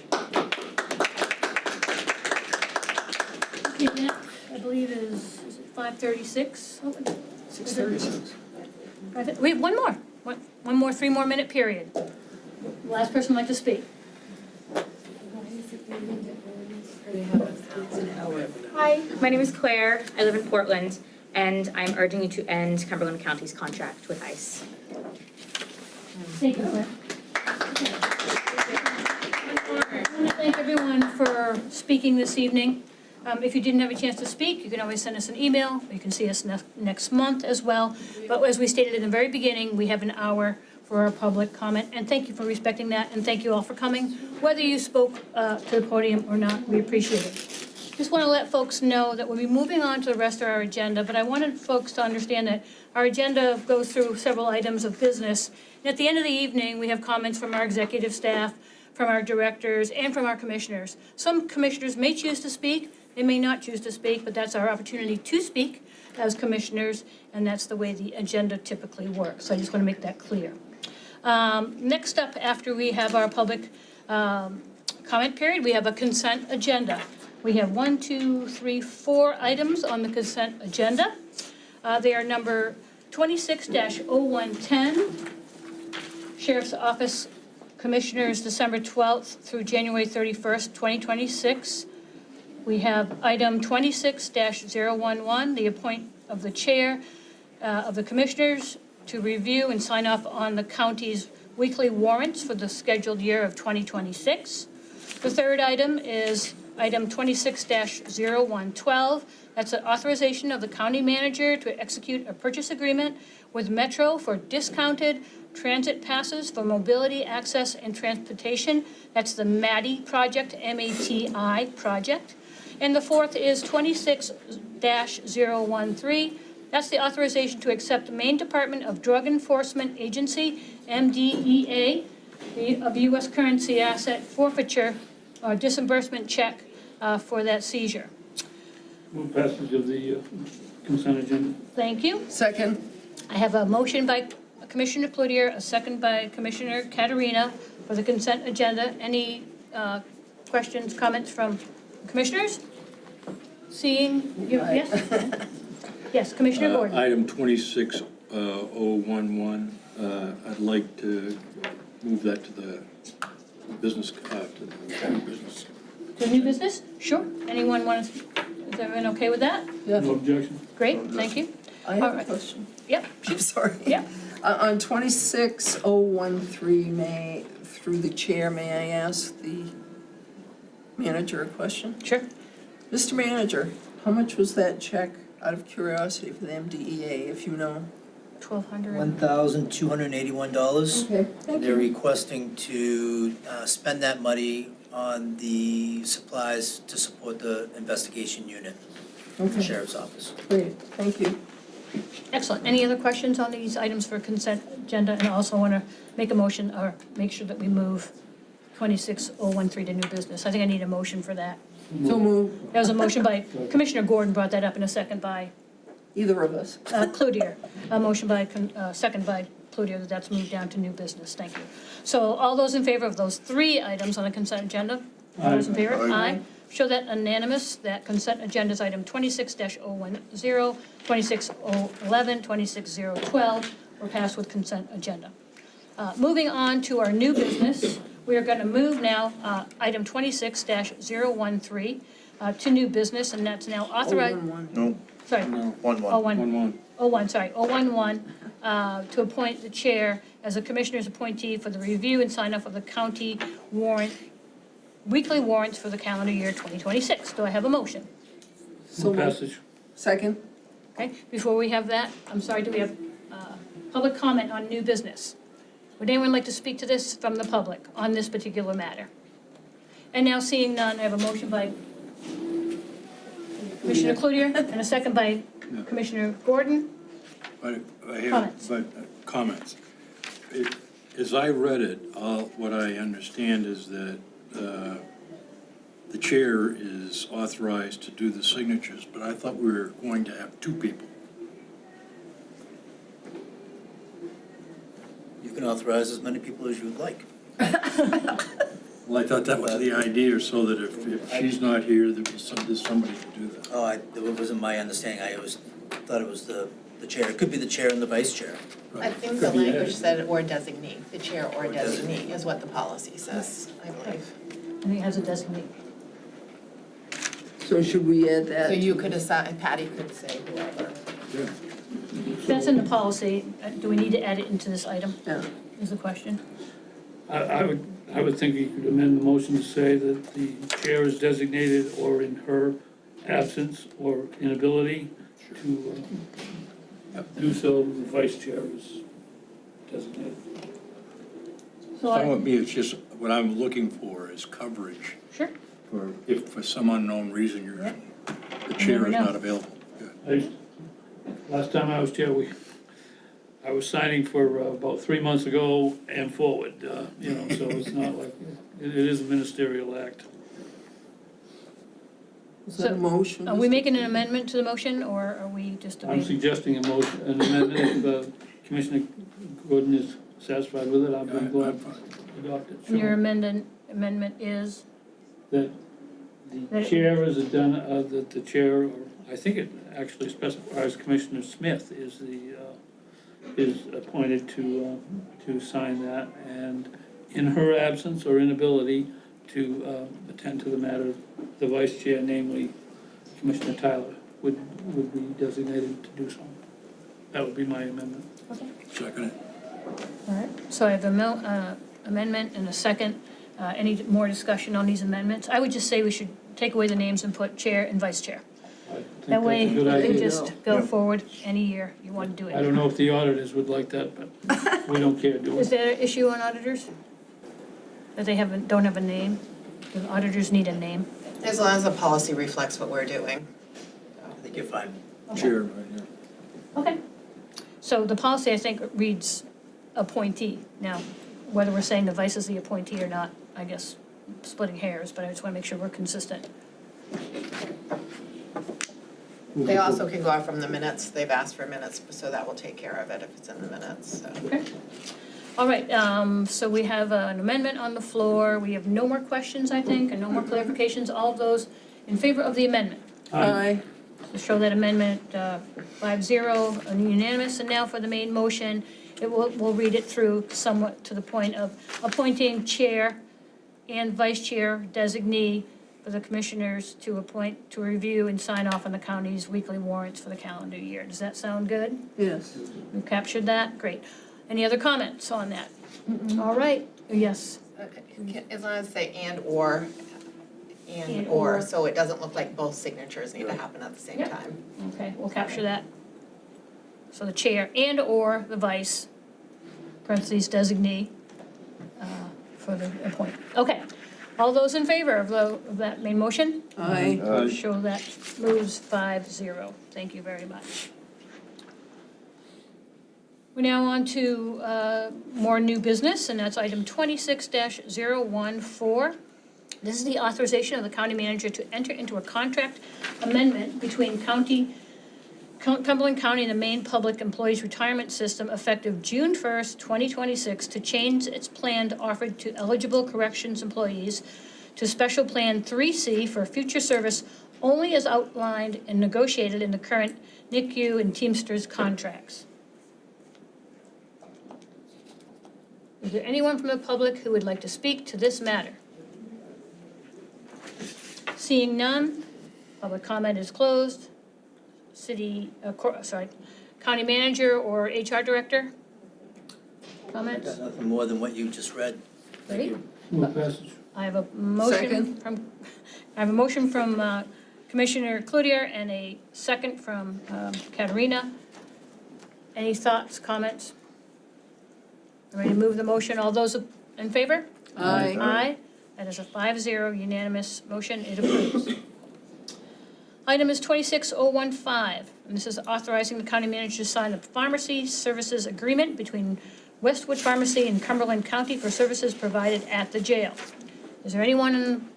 Okay, next, I believe is it 5:36? 6:36. We have one more, 3-more-minute period. Last person like to speak. Hi, my name is Claire. I live in Portland, and I'm urging you to end Cumberland County's contract with ICE. Thank you, Claire. I want to thank everyone for speaking this evening. If you didn't have a chance to speak, you can always send us an email. You can see us next month as well. But as we stated in the very beginning, we have an hour for our public comment. And thank you for respecting that, and thank you all for coming. Whether you spoke to the podium or not, we appreciate it. Just want to let folks know that we'll be moving on to the rest of our agenda, but I wanted folks to understand that our agenda goes through several items of business. And at the end of the evening, we have comments from our executive staff, from our directors, and from our commissioners. Some commissioners may choose to speak, they may not choose to speak, but that's our opportunity to speak as commissioners, and that's the way the agenda typically works. So I just want to make that clear. Next up, after we have our public comment period, we have a consent agenda. We have 4 items on the consent agenda. They are number 26-0110, Sheriff's Office Commissioners, December 12th through January 31st, 2026. We have item 26-011, the appointment of the chair of the commissioners to review and sign off on the county's weekly warrants for the scheduled year of 2026. The third item is item 26-0112. That's an authorization of the county manager to execute a purchase agreement with Metro for discounted transit passes for mobility, access, and transportation. That's the MATI project, M-A-T-I project. And the fourth is 26-013. That's the authorization to accept Maine Department of Drug Enforcement Agency, MDEA, of U.S. currency asset forfeiture or disbursement check for that seizure. Move passage of the consent agenda. Thank you. Second. I have a motion by Commissioner Cloutier, a second by Commissioner Caterina for the consent agenda. Any questions, comments from commissioners? Seeing you, yes? Yes, Commissioner Gordon. Item 26011, I'd like to move that to the business, to the business. To new business? Sure. Anyone want to, is everyone okay with that? No objection. Great, thank you. I have All a right. question. Yep. I'm sorry. Yep. On 26013, through the chair, may I ask the manager a question? Sure. Mr. Manager, how much was that check, out of curiosity, for the MDEA, if you know? $1,200. $1,281. Okay, thank They're you. requesting to spend that money on the supplies to support the investigation unit, Okay. Sheriff's Office. Great, thank you. Excellent. Any other questions on these items for consent agenda? And I also want to make a motion or make sure that we move 26013 to new business. I think I need a motion for that. So move. That was a motion by Commissioner Gordon, brought that up, in a second by Either of us. Cloutier. A motion by, second by Cloutier, that that's moved down to new business. Thank you. So all those in favor of those three items on the consent agenda? All those in favor? Aye. Show that unanimous, that consent agenda is item 26-010, 26-011, 26-012 were passed with consent agenda. Moving on to our new business, we are going to move now item 26-013 to new business, and that's now authorized. No. Sorry. No. 11. 011, to appoint the chair as a commissioner's appointee for the review and sign off of the county warrant, weekly warrants for the calendar year 2026. Do I have a motion? So Passage. Second. Okay, before we have that, I'm sorry, do we have public comment on new business? Would anyone like to speak to this from the public on this particular matter? And now seeing none, I have a motion by Commissioner Cloutier and a second by Commissioner Gordon. But I have, Comments. comments. As I read it, what I understand is that the chair is authorized to do the signatures, but I thought we were going to have two people. You can authorize as many people as you would like. Well, I thought that was the idea, so that if she's not here, there's somebody to do that. Oh, that wasn't my understanding. I always thought it was the chair. It could be the chair and the vice chair. I think the language said or designee, the chair or designee is what the policy says, I believe. And he has a designee. So should we add that? So you could assign, Patty could say whoever. That's in the policy. Do we need to add it into this item? Yeah. Is the question. I would think you could amend the motion to say that the chair is designated or in her absence or inability to do so, the vice chair is designated. So Fine with me, it's just, what I'm looking for is coverage. Sure. For, if for some unknown reason the chair is not available. Last time I was chair, I was signing for about 3 months ago and forward, so it's not like, it is a ministerial act. Is that a motion? Are we making an amendment to the motion, or are we just I'm debating? suggesting an amendment, if Commissioner Gordon is satisfied with it, I'm glad to adopt it. And your amendment is? That The chair is done, that the chair, or I think it actually specifies Commissioner Smith is appointed to sign that, and in her absence or inability to attend to the matter, the vice chair, namely Commissioner Tyler, would be designated to do so. That would be my amendment. Second it. All right, so I have a amendment and a second. Any more discussion on these amendments? I would just say we should take away the names and put chair and vice chair. I think That way, that's a good you idea. can just go forward any year you want to do it. I don't know if the auditors would like that, but we don't care, do we? Is there an issue on auditors? That they don't have a name? The auditors need a name? As long as the policy reflects what we're doing. I think you're fine. Chair right now. Okay. So the policy, I think, reads appointee. Now, whether we're saying the vice is the appointee or not, I guess, splitting hairs, but I just want to make sure we're consistent. They also can go out from the minutes. They've asked for minutes, so that will take care of it if it's in the minutes, so. Okay. All right, so we have an amendment on the floor. We have no more questions, I think, and no more clarifications. All of those in favor of the amendment? Aye. To show that amendment 5-0, unanimous. And now for the main motion, we'll read it through somewhat to the point of appointing chair and vice chair designee for the commissioners to appoint, to review and sign off on the county's weekly warrants for the calendar year. Does that sound good? Yes. We've captured that? Great. Any other comments on that? All right, yes. As long as say and or, so it doesn't look like both signatures need to happen at the same Yep. time. Okay, we'll capture that. So the chair and or the vice, parentheses designee, for the appointment. Okay, all those in favor of that main motion? Aye. Show that moves 5-0. Thank you very much. We're now on to more new business, and that's item 26-014. This is the authorization of the county manager to enter into a contract amendment between Cumberland County and the Maine Public Employees Retirement System effective June 1st, 2026 to change its plan offered to eligible corrections employees to Special Plan 3C for future service only as outlined and negotiated in the current NICU and Teamsters contracts. Is there anyone from the public who would like to speak to this matter? Seeing none, public comment is closed. County manager or HR director? Comments? Got nothing more than what you just read. Thank you. Move passage. I have a motion from Commissioner Cloutier and a second from Katerina. Any thoughts, comments? Ready to move the motion? All those in favor? Aye. Aye. That is a 5-0 unanimous motion. It approves. Item is 26015, and this is authorizing the county manager to sign a pharmacy services agreement between Westwood Pharmacy and Cumberland County for services provided at the jail. Is there anyone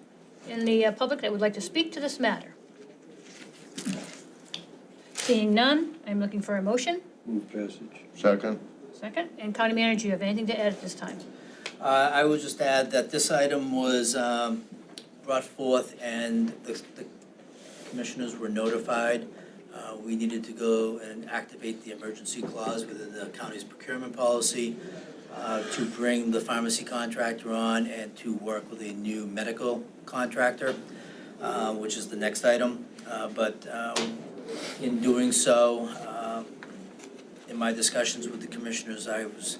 in the public that would like to speak to this matter? Seeing none, I'm looking for a motion. Move passage. Second. Second. And county manager, you have anything to add at this time? I will just add that this item was brought forth and the commissioners were notified. We needed to go and activate the emergency clause within the county's procurement policy to bring the pharmacy contractor on and to work with a new medical contractor, which is the next item. But in doing so, in my discussions with the commissioners, I was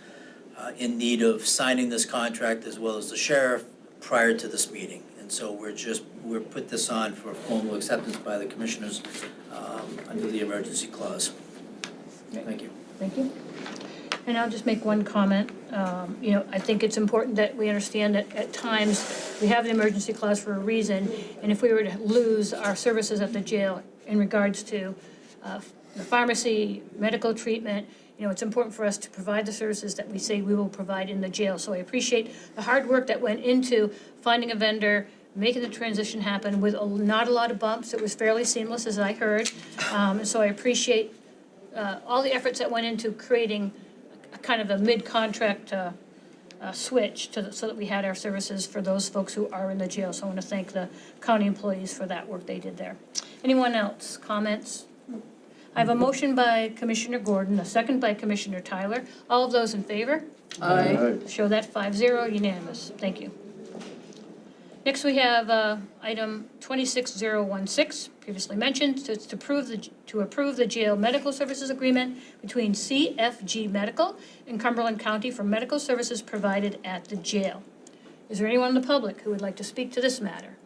in need of signing this contract as well as the sheriff prior to this meeting. And so we're put this on for formal acceptance by the commissioners under the emergency clause. Thank you. Thank you. And I'll just make one comment. I think it's important that we understand that at times we have the emergency clause for a reason, and if we were to lose our services at the jail in regards to the pharmacy, medical treatment, it's important for us to provide the services that we say we will provide in the jail. So I appreciate the hard work that went into finding a vendor, making the transition happen with not a lot of bumps. It was fairly seamless, as I heard. So I appreciate all the efforts that went into creating a kind of a mid-contract switch so that we had our services for those folks who are in the jail. So I want to thank the county employees for that work they did there. Anyone else? Comments? I have a motion by Commissioner Gordon, a second by Commissioner Tyler. All of those in favor? Aye. Show that 5-0, unanimous. Thank you. Next, we have item 26016, previously mentioned, to approve the jail medical services agreement between CFG Medical and Cumberland County for medical services provided at the jail. Is there anyone in the public who would like to speak to this matter?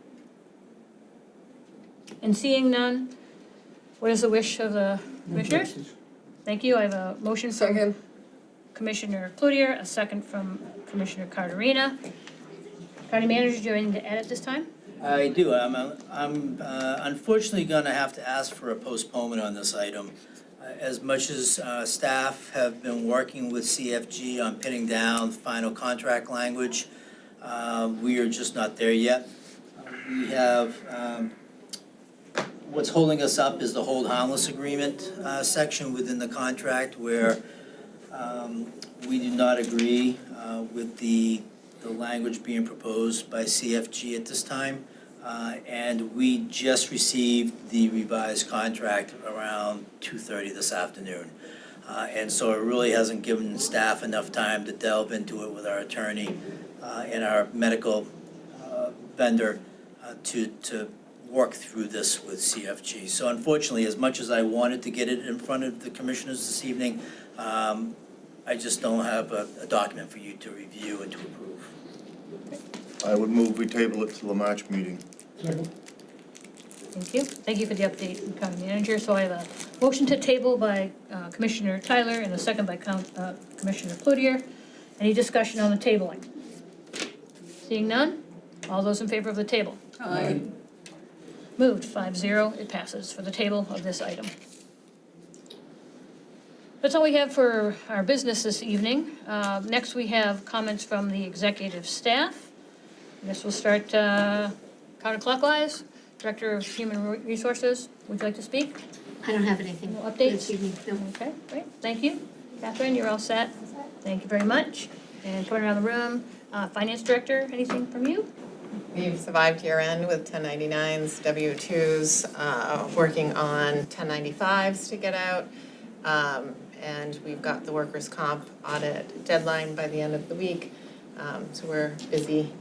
And seeing none, what is the wish of the commissioners? Thank you. I have a motion from Commissioner Cloutier, a second from Commissioner Caterina. County Manager, do you have anything to add at this time? I do. I'm unfortunately going to have to ask for a postponement on this item. As much as staff have been working with CFG on pinning down final contract language, we are just not there yet. We have, what's holding us up is the hold harmless agreement section within the contract where we do not agree with the language being proposed by CFG at this time. And we just received the revised contract around 2:30 this afternoon. And so it really hasn't given staff enough time to delve into it with our attorney and our medical vendor to work through this with CFG. So unfortunately, as much as I wanted to get it in front of the commissioners this evening, I just don't have a document for you to review and to approve. I would move we table it till the March meeting. Thank you. Thank you for the update from County Manager. So I have a motion to table by Commissioner Tyler and a second by Commissioner Cloutier. Any discussion on the tabling? Seeing none? All those in favor of the table? Aye. Moved, 5-0. It passes for the table of this item. That's all we have for our business this evening. Next, we have comments from the executive staff. I guess we'll start counterclockwise. Director of Human Resources, would you like to speak? I don't have anything. No updates? This evening, no. Okay, great. Thank you. Catherine, you're all set. Thank you very much. And going around the room, Finance Director, anything from you? We've survived year end with 1099s, W-2s, working on 1095s to get out. And we've got the workers' comp audit deadline by the end of the week. So we're busy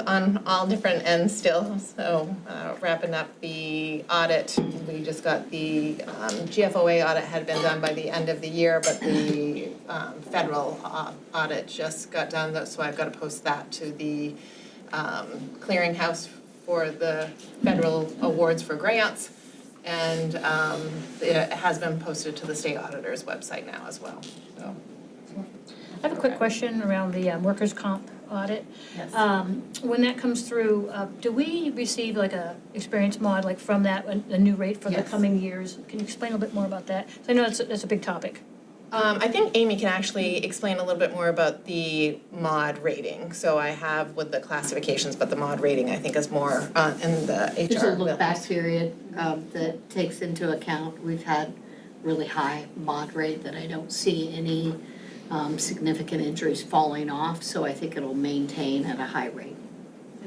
on all different ends still. So wrapping up the audit, we just got the GFOA audit had been done by the end of the year, but the federal audit just got done. So I've got to post that to the clearinghouse for the federal awards for grants. And it has been posted to the state auditor's website now as well. So. I have a quick question around the workers' comp audit. Yes. When that comes through, do we receive like a experience mod, like from that, a new rate for the Yes. coming years? Can you explain a little bit more about that? I know that's a big topic. I think Amy can actually explain a little bit more about the mod rating. So I have with the classifications, but the mod rating I think is more in the HR. There's a look-back period that takes into account, we've had really high mod rate that I don't see any significant injuries falling off, so I think it'll maintain at a high rate.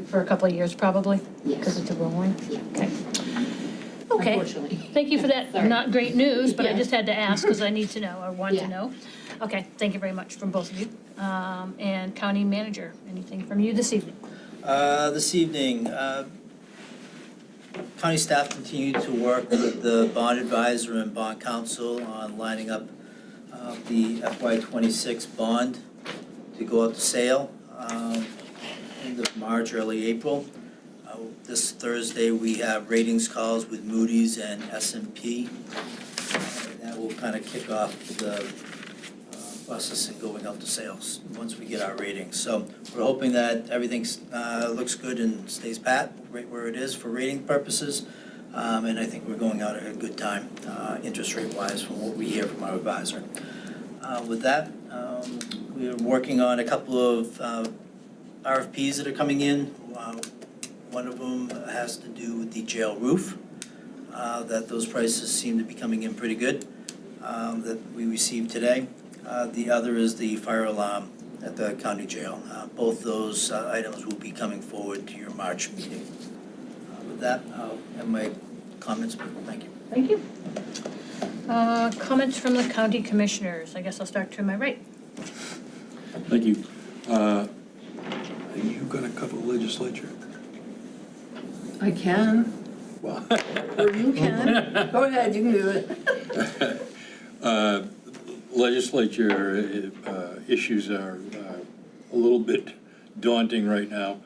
For a couple of years, probably? Yes. Because it's a rolling? Yeah. Okay. Okay. Unfortunately. Thank you for that Sorry. not great news, but I Yeah. just had to ask because I need to know, or want Yeah. to know. Okay, thank you very much from both of you. And County Manager, anything from you this evening? This evening, county staff continued to work with the bond advisor and bond counsel on lining up the FY26 bond to go out to sale end of March, early April. This Thursday, we have ratings calls with Moody's and S&P. That will kind of kick off the process in going out to sales once we get our ratings. So we're hoping that everything looks good and stays pat right where it is for rating purposes. And I think we're going out at a good time, interest rate wise, from what we hear from our advisor. With that, we're working on a couple of RFPs that are coming in. One of them has to do with the jail roof, that those prices seem to be coming in pretty good, that we received today. The other is the fire alarm at the county jail. Both those items will be coming forward to your March meeting. With that, I'll have my comments, but thank you. Thank you. Comments from the county commissioners. I guess I'll start to my right. Thank you. Are you gonna cover legislature? I can, Well, or you can. Go ahead, you can do it. Legislature issues are a little bit daunting right now.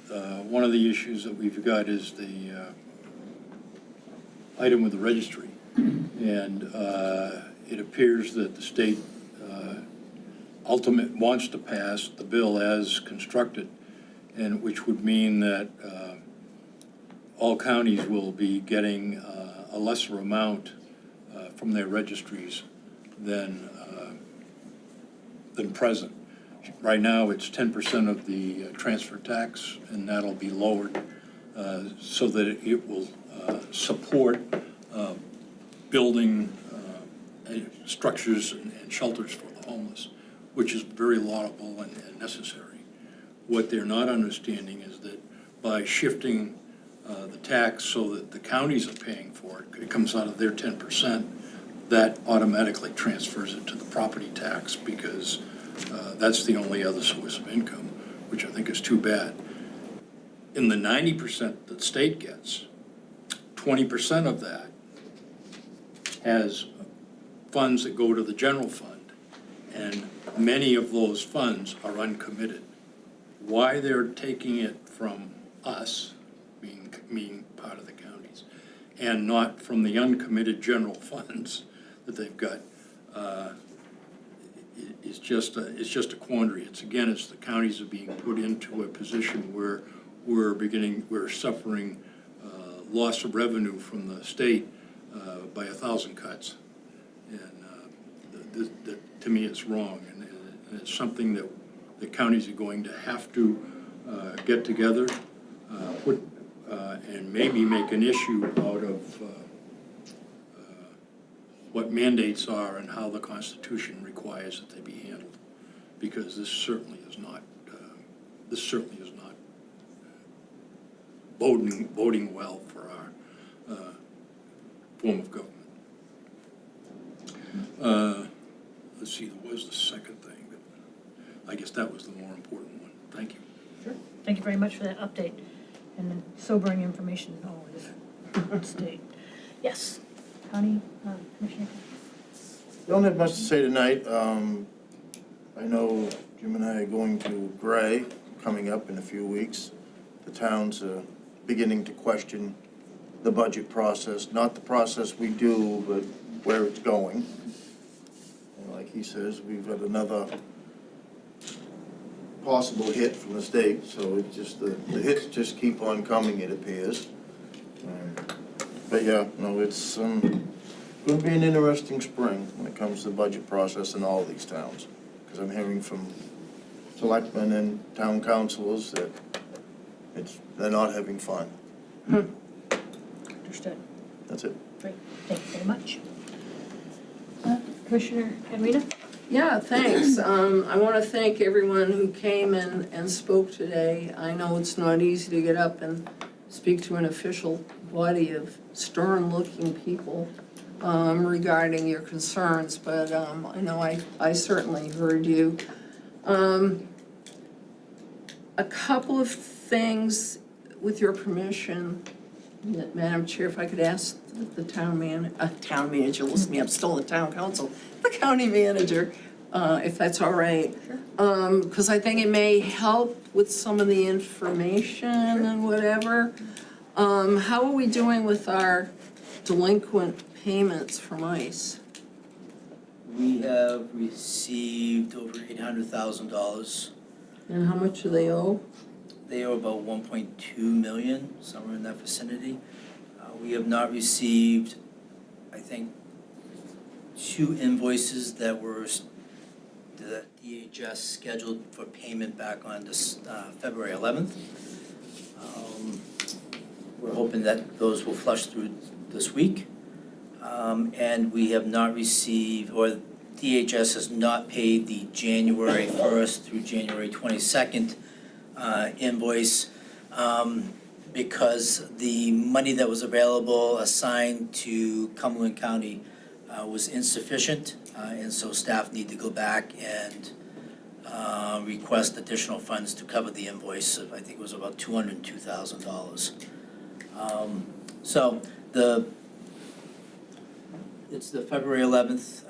One of the issues that we've got is the item with the registry. And it appears that the state wants to pass the bill as constructed, and which would mean that all counties will be getting a lesser amount from their registries than present. Right now, it's 10% of the transfer tax, and that'll be lowered so that it will support building structures and shelters for the homeless, which is very laudable and necessary. What they're not understanding is that by shifting the tax so that the counties are paying for it, it comes out of their 10%, that automatically transfers it to the property tax because that's the only other source of income, which I think is too bad. In the 90% that the state gets, 20% of that has funds that go to the general fund, and many of those funds are uncommitted. Why they're taking it from us, being part of the counties, and not from the uncommitted general funds that they've got, it's just a quandary. It's the counties are being put into a position where we're suffering loss of revenue from the state by 1,000 cuts. And to me, it's wrong. And it's something that the counties are going to have to get together, and maybe make an issue out of what mandates are and how the Constitution requires that they be handled. Because this certainly is not boding well for our form of government. Let's see, there was the second thing, but I guess that was the more important one. Thank you. Sure. Thank you very much for that update and sobering information always. State. Yes, Connie, Commissioner. Don't have much to say tonight. I know Jim and I are going to Gray coming up in a few weeks. The town's beginning to question the budget process, not the process we do, but where it's going. And like he says, we've got another possible hit from the state, so it just, the hits just keep on coming, it appears. But yeah, no, it's going to be an interesting spring when it comes to the budget process in all these towns. Because I'm hearing from selectmen and town councilors that they're not having fun. Understood. That's it. Great. Thank you very much. Commissioner Katerina? Yeah, thanks. I want to thank everyone who came and spoke today. I know it's not easy to get up and speak to an official body of stern-looking people regarding your concerns, but I know I certainly heard you. A couple of things, with your permission, Madam Chair, if I could ask the town manager, listen to me, I'm still the town council, the county manager, if that's all right. Sure. Because I think it may help with some of the information and whatever. How are we doing with our delinquent payments from ICE? We have received over $800,000. And how much do they owe? They owe about 1.2 million, somewhere in that vicinity. We have not received, I think, 2 invoices that were the DHS scheduled for payment back on this February 11th. We're hoping that those will flush through this week. And we have not received, or DHS has not paid the January 1st through January 22nd invoice because the money that was available assigned to Cumberland County was insufficient, and so staff need to go back and request additional funds to cover the invoice. I think it was about $202,000. So it's the February 11th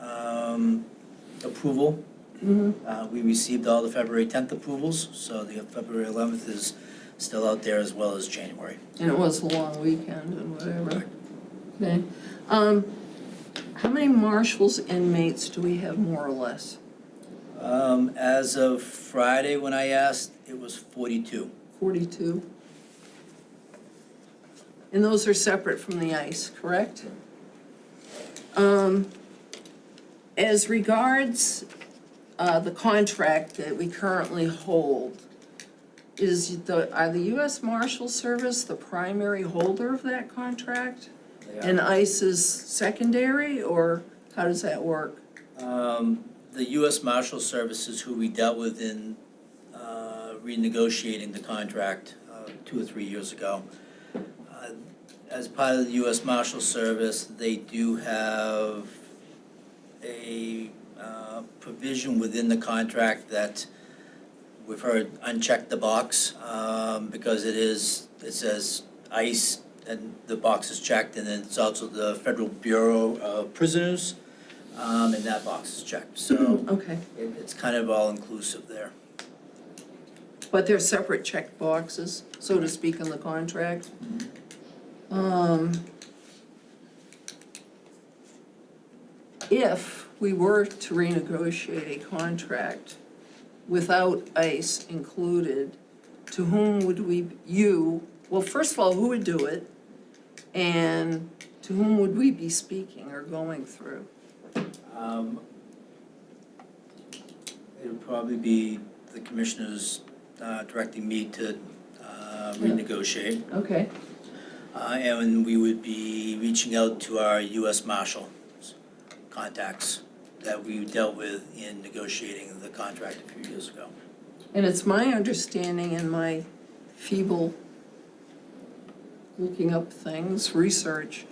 approval. We received all the February 10th approvals, so the February 11th is still out there as well as January. And it was a long weekend and whatever. Okay. How many marshals inmates do we have more or less? As of Friday, when I asked, it was 42. 42? And those are separate from the ICE, correct? As regards the contract that we currently hold, are the U.S. Marshal Service the primary holder of that contract? And ICE is secondary, or how does that work? The U.S. Marshal Service is who we dealt with in renegotiating the contract 2 or 3 years ago. As part of the U.S. Marshal Service, they do have a provision within the contract that we've heard uncheck the box because it says ICE and the box is checked, and then it's also the Federal Bureau of Prisoners, and that box is checked. So Okay. it's kind of all inclusive there. But they're separate check boxes, so to speak, in the contract? If we were to renegotiate a contract without ICE included, to whom would well, first of all, who would do it? And to whom would we be speaking or going through? It would probably be the commissioners directing me to renegotiate. Okay. And we would be reaching out to our U.S. Marshal contacts that we dealt with in negotiating the contract a few years ago. And it's my understanding in my feeble looking up things, research,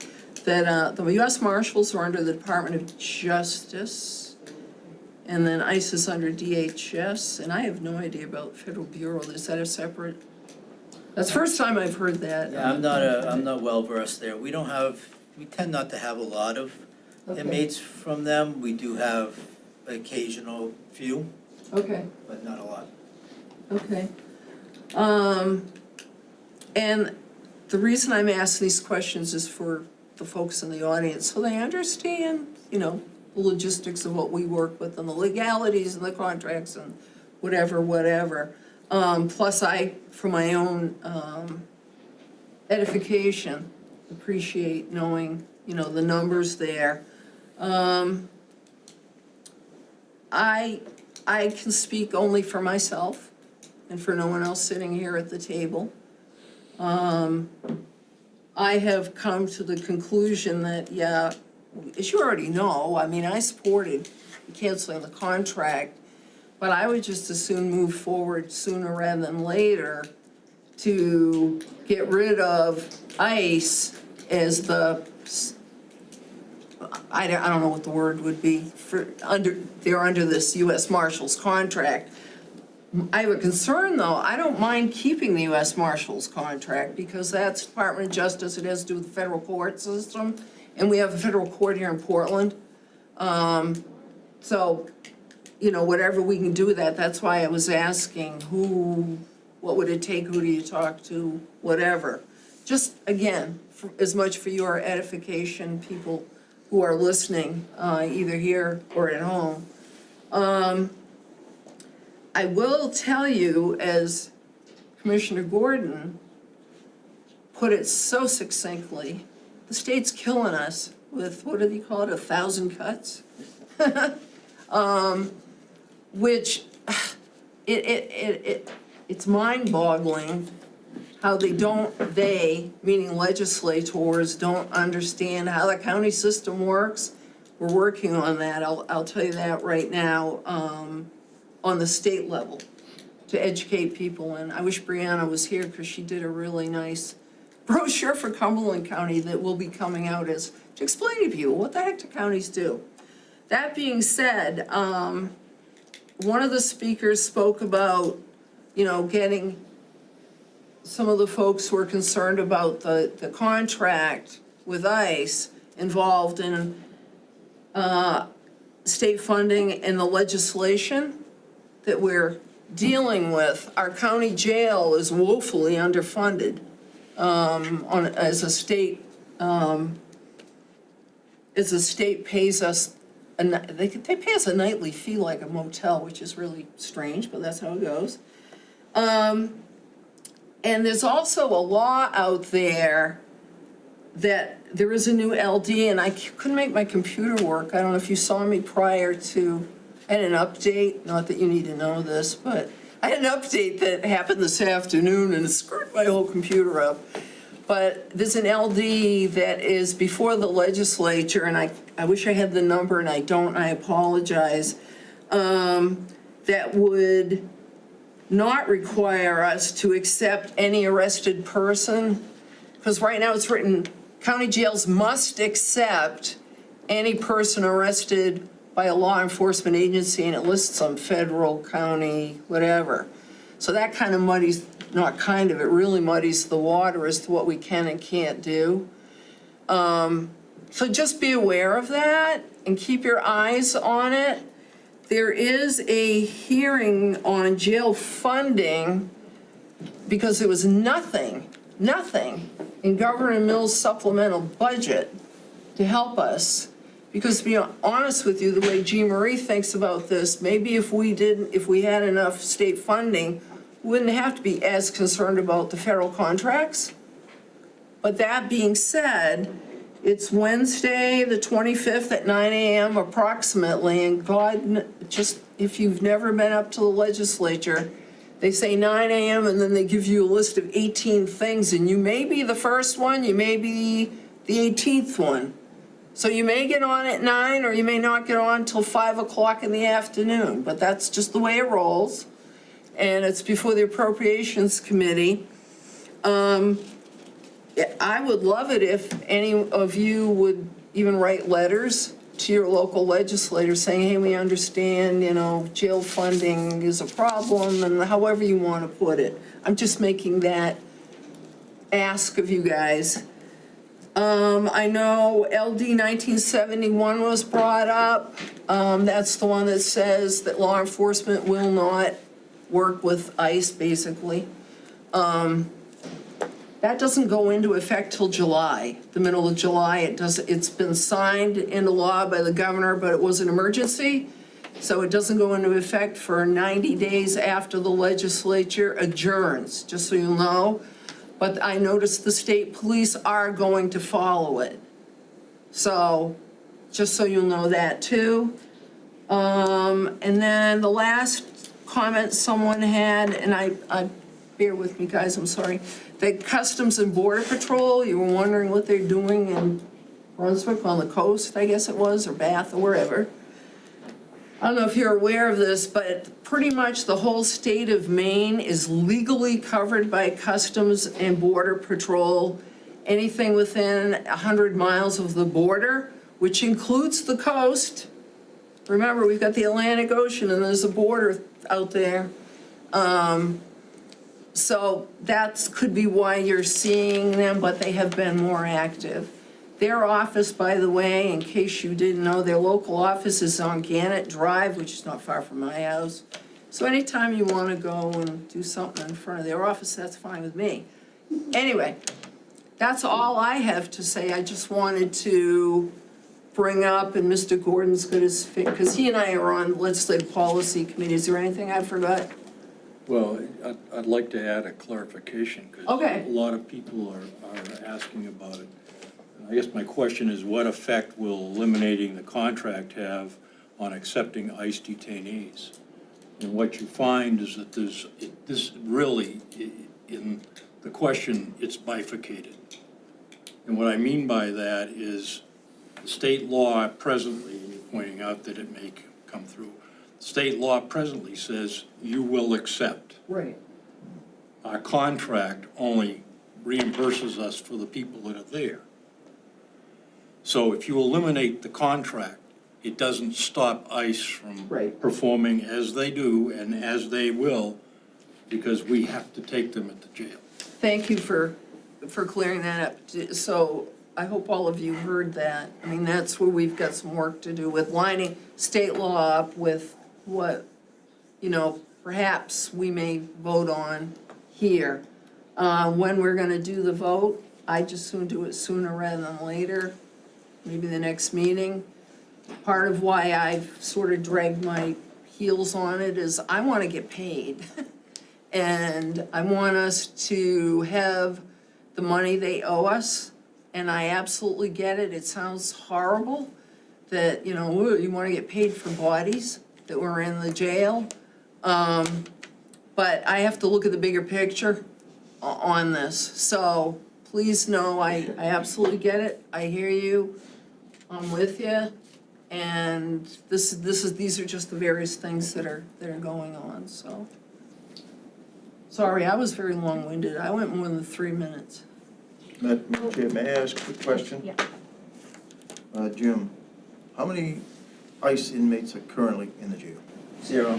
that the U.S. Marshals are under the Department of Justice, and then ICE is under DHS, and I have no idea about Federal Bureau. Is that a separate? That's the first time I've heard that. Yeah, I'm not well versed there. We tend not to have a lot of inmates from them. We do have an occasional few. Okay. But not a lot. Okay. And the reason I'm asking these questions is for the folks in the audience, so they understand, the logistics of what we work with and the legalities and the contracts and whatever. Plus for my own edification, appreciate knowing, the numbers there. I can speak only for myself and for no one else sitting here at the table. I have come to the conclusion that, as you already know, I supported canceling the contract, but I would just as soon move forward sooner rather than later to get rid of ICE as I don't know what the word would be, they're under this U.S. Marshals contract. I have a concern, though. I don't mind keeping the U.S. Marshals contract because that's Department of Justice. It has to do with the federal court system, and we have a federal court here in Portland. So, whatever we can do with that, that's why I was asking what would it take, who do you talk to, whatever. Just, again, as much for your edification, people who are listening, either here or at home. I will tell you, as Commissioner Gordon put it so succinctly, the state's killing us with, what do they call it, 1,000 cuts? Which, it's mind-boggling how they, meaning legislators, don't understand how the county system works. we're working on that, I'll tell you that right now, on the state level, to educate people. And I wish Brianna was here, because she did a really nice brochure for Cumberland County that will be coming out to explain to people what the heck do counties do. That being said, one of the speakers spoke about, getting some of the folks who are concerned about the contract with ICE involved in state funding and the legislation that we're dealing with. Our county jail is woefully underfunded as a state pays us, they pay us a nightly fee like a motel, which is really strange, but that's how it goes. And there's also a law out there that there is a new LD, and I couldn't make my computer work. I don't know if you saw me prior to, I had an update, not that you need to know this, but I had an update that happened this afternoon and it screwed my whole computer up. But there's an LD that is before the legislature, and I wish I had the number and I don't, I apologize, that would not require us to accept any arrested person, because right now it's written, county jails must accept any person arrested by a law enforcement agency, and it lists some federal, county, whatever. So that kind of muddies, not kind of, it really muddies the water as to what we can and can't do. So just be aware of that and keep your eyes on it. There is a hearing on jail funding because there was nothing in Governor Mills' supplemental budget to help us. Because to be honest with you, the way Jean Marie thinks about this, maybe if we had enough state funding, we wouldn't have to be as concerned about the federal contracts. But that being said, it's Wednesday, the 25th at 9 a.m. approximately, and God, just if you've never been up to the legislature, they say 9 a.m. and then they give you a list of 18 things, and you may be the first one, you may be the 18th one. So you may get on at 9 or you may not get on till 5 o'clock in the afternoon, but that's just the way it rolls. And it's before the Appropriations Committee. I would love it if any of you would even write letters to your local legislators saying, hey, we understand, jail funding is a problem, and however you want to put it. I'm just making that ask of you guys. I know LD 1971 was brought up. That's the one that says that law enforcement will not work with ICE, basically. That doesn't go into effect till July, the middle of July. It's been signed into law by the governor, but it was an emergency. So it doesn't go into effect for 90 days after the legislature adjourns, just so you know. But I noticed the state police are going to follow it. So, just so you'll know that too. And then the last comment someone had, and I bear with me guys, I'm sorry. The Customs and Border Patrol, you were wondering what they're doing in Brunswick on the coast, I guess it was, or Bath or wherever. I don't know if you're aware of this, but pretty much the whole state of Maine is legally covered by Customs and Border Patrol. Anything within 100 miles of the border, which includes the coast. Remember, we've got the Atlantic Ocean and there's a border out there. So that could be why you're seeing them, but they have been more active. Their office, by the way, in case you didn't know, their local office is on Gannett Drive, which is not far from my house. So anytime you want to go and do something in front of their office, that's fine with me. Anyway, that's all I have to say. I just wanted to bring up, and Mr. Gordon's good as fit, because he and I are on legislative policy committee. Is there anything I forgot? Well, I'd like to add a clarification, because Okay. a lot of people are asking about it. I guess my question is, what effect will eliminating the contract have on accepting ICE detainees? And what you find is that this really, in the question, it's bifurcated. And what I mean by that is state law presently, and you're pointing out that it may come through, state law presently says you will accept. Right. Our contract only reimburses us for the people that are there. So if you eliminate the contract, it doesn't stop ICE from performing as they do and as they will, because we have to take them at the jail. Thank you for clearing that up. So I hope all of you heard that. I mean, that's where we've got some work to do with lining state law up with what, perhaps we may vote on here. When we're gonna do the vote, I just soon do it sooner rather than later, maybe the next meeting. Part of why I've sort of dragged my heels on it is I wanna get paid. And I want us to have the money they owe us, and I absolutely get it. It sounds horrible that, you wanna get paid for bodies that were in the jail. But I have to look at the bigger picture on this. So please know, I absolutely get it. I hear you. I'm with you. And these are just the various things that are going on, so. Sorry, I was very long-winded. I went more than 3 minutes. Madam Chair, may I ask a quick question? Yeah. Jim, how many ICE inmates are currently in the jail? 0.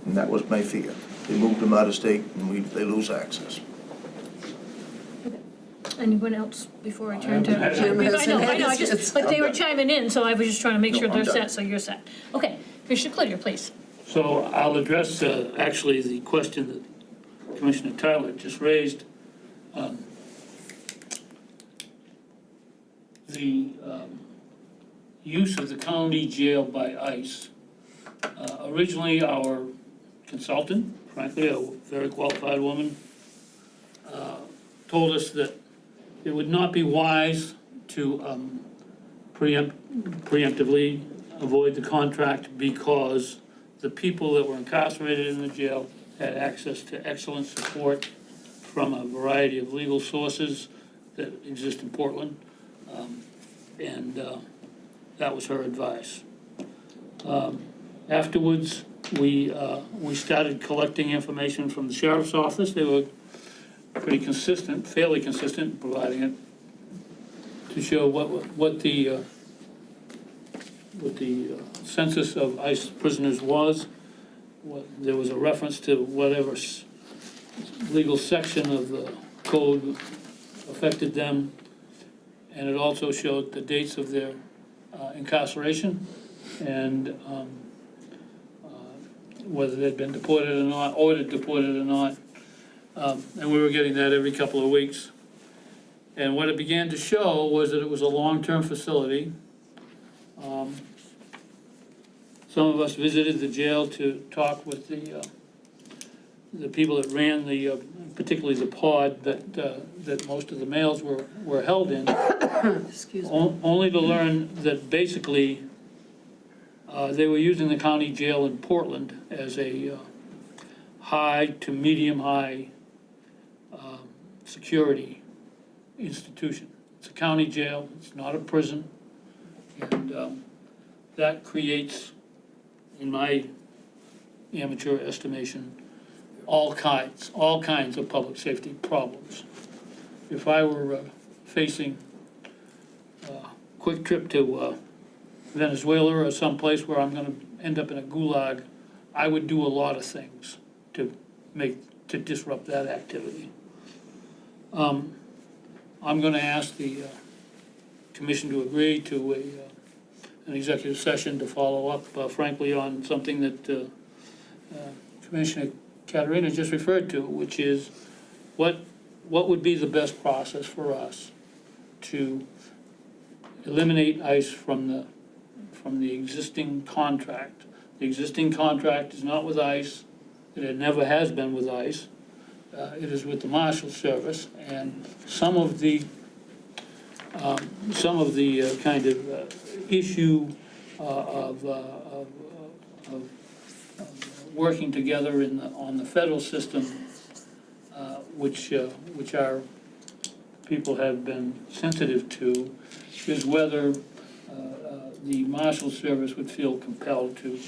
And that was my fear. They moved them out of state and they lose access. Anyone else before I turn to? Jim hasn't I had know, his- but they were chiming in, so I was just trying to make No, sure I'm they're done. set, so you're set. Okay, Commissioner Cloutier, please. So I'll address actually the question that Commissioner Tyler just raised. The use of the county jail by ICE. Originally, our consultant, frankly, a very qualified woman, told us that it would not be wise to preemptively avoid the contract because the people that were incarcerated in the jail had access to excellent support from a variety of legal sources that exist in Portland. And that was her advice. Afterwards, we started collecting information from the sheriff's office. They were pretty consistent, fairly consistent in providing it to show what the census of ICE prisoners was. There was a reference to whatever legal section of the code affected them, and it also showed the dates of their incarceration and whether they'd been deported or not, ordered deported or not. And we were getting that every couple of weeks. And what it began to show was that it was a long-term facility. Some of us visited the jail to talk with the people that ran particularly the pod that most of the males were held in. Excuse me. Only to learn that basically they were using the county jail in Portland as a high to medium-high security institution. It's a county jail, it's not a prison, and that creates, in my amateur estimation, all kinds of public safety problems. If I were facing a quick trip to Venezuela or someplace where I'm gonna end up in a gulag, I would do a lot of things to disrupt that activity. I'm gonna ask the commission to agree to an executive session to follow up, frankly, on something that Commissioner Caterina just referred to, which is what would be the best process for us to eliminate ICE from the existing contract. The existing contract is not with ICE, and it never has been with ICE. It is with the Marshal Service, and some of the kind of issue of working together on the federal system, which are people have been sensitive to is whether the Marshal Service would feel compelled to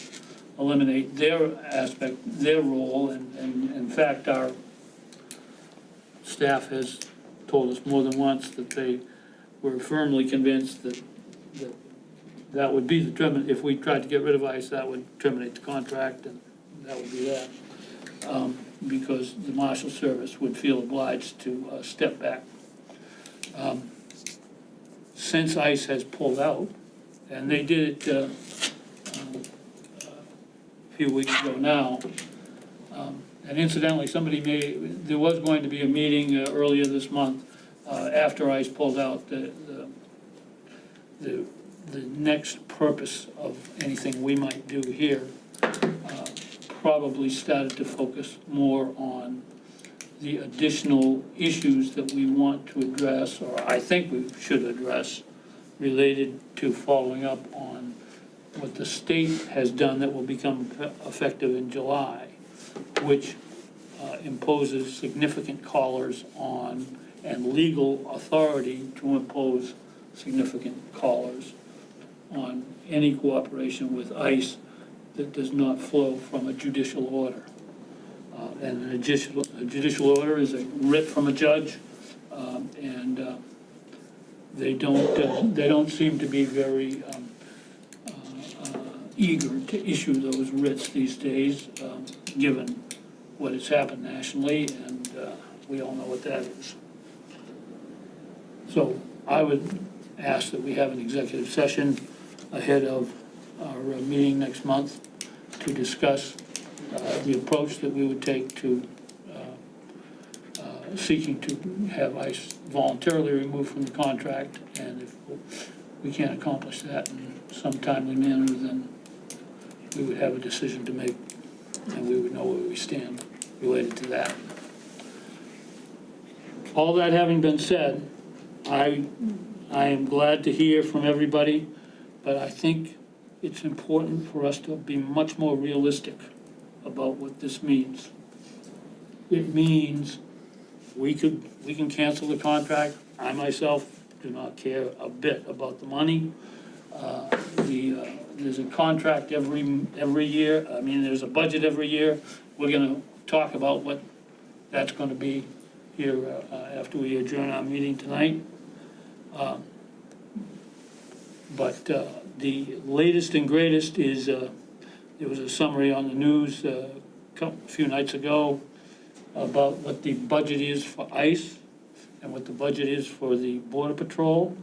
eliminate their aspect, their role, and in fact, our staff has told us more than once that they were firmly convinced that would be the terminate, if we tried to get rid of ICE, that would terminate the contract, and that would be that. Because the Marshal Service would feel obliged to step back. Since ICE has pulled out, and they did it a few weeks ago now, and incidentally, there was going to be a meeting earlier this month after ICE pulled out. The next purpose of anything we might do here probably started to focus more on the additional issues that we want to address, or I think we should address, related to following up on what the state has done that will become effective in July, which imposes significant collars on and legal authority to impose significant collars on any cooperation with ICE that does not flow from a judicial order. And a judicial order is a writ from a judge, and they don't seem to be very eager to issue those writs these days, given what has happened nationally, and we all know what that is. So I would ask that we have an executive session ahead of our meeting next month to discuss the approach that we would take to seeking to have ICE voluntarily removed from the contract, and if we can't accomplish that in some timely manner, then we would have a decision to make, and we would know where we stand related to that. All that having been said, I am glad to hear from everybody, but I think it's important for us to be much more realistic about what this means. It means we can cancel the contract. I myself do not care a bit about the money. There's a contract every year. I mean, there's a budget every year. We're gonna talk about what that's gonna be here after we adjourn our meeting tonight. But the latest and greatest is, there was a summary on the news a few nights ago about what the budget is for ICE and what the budget is for the Border Patrol.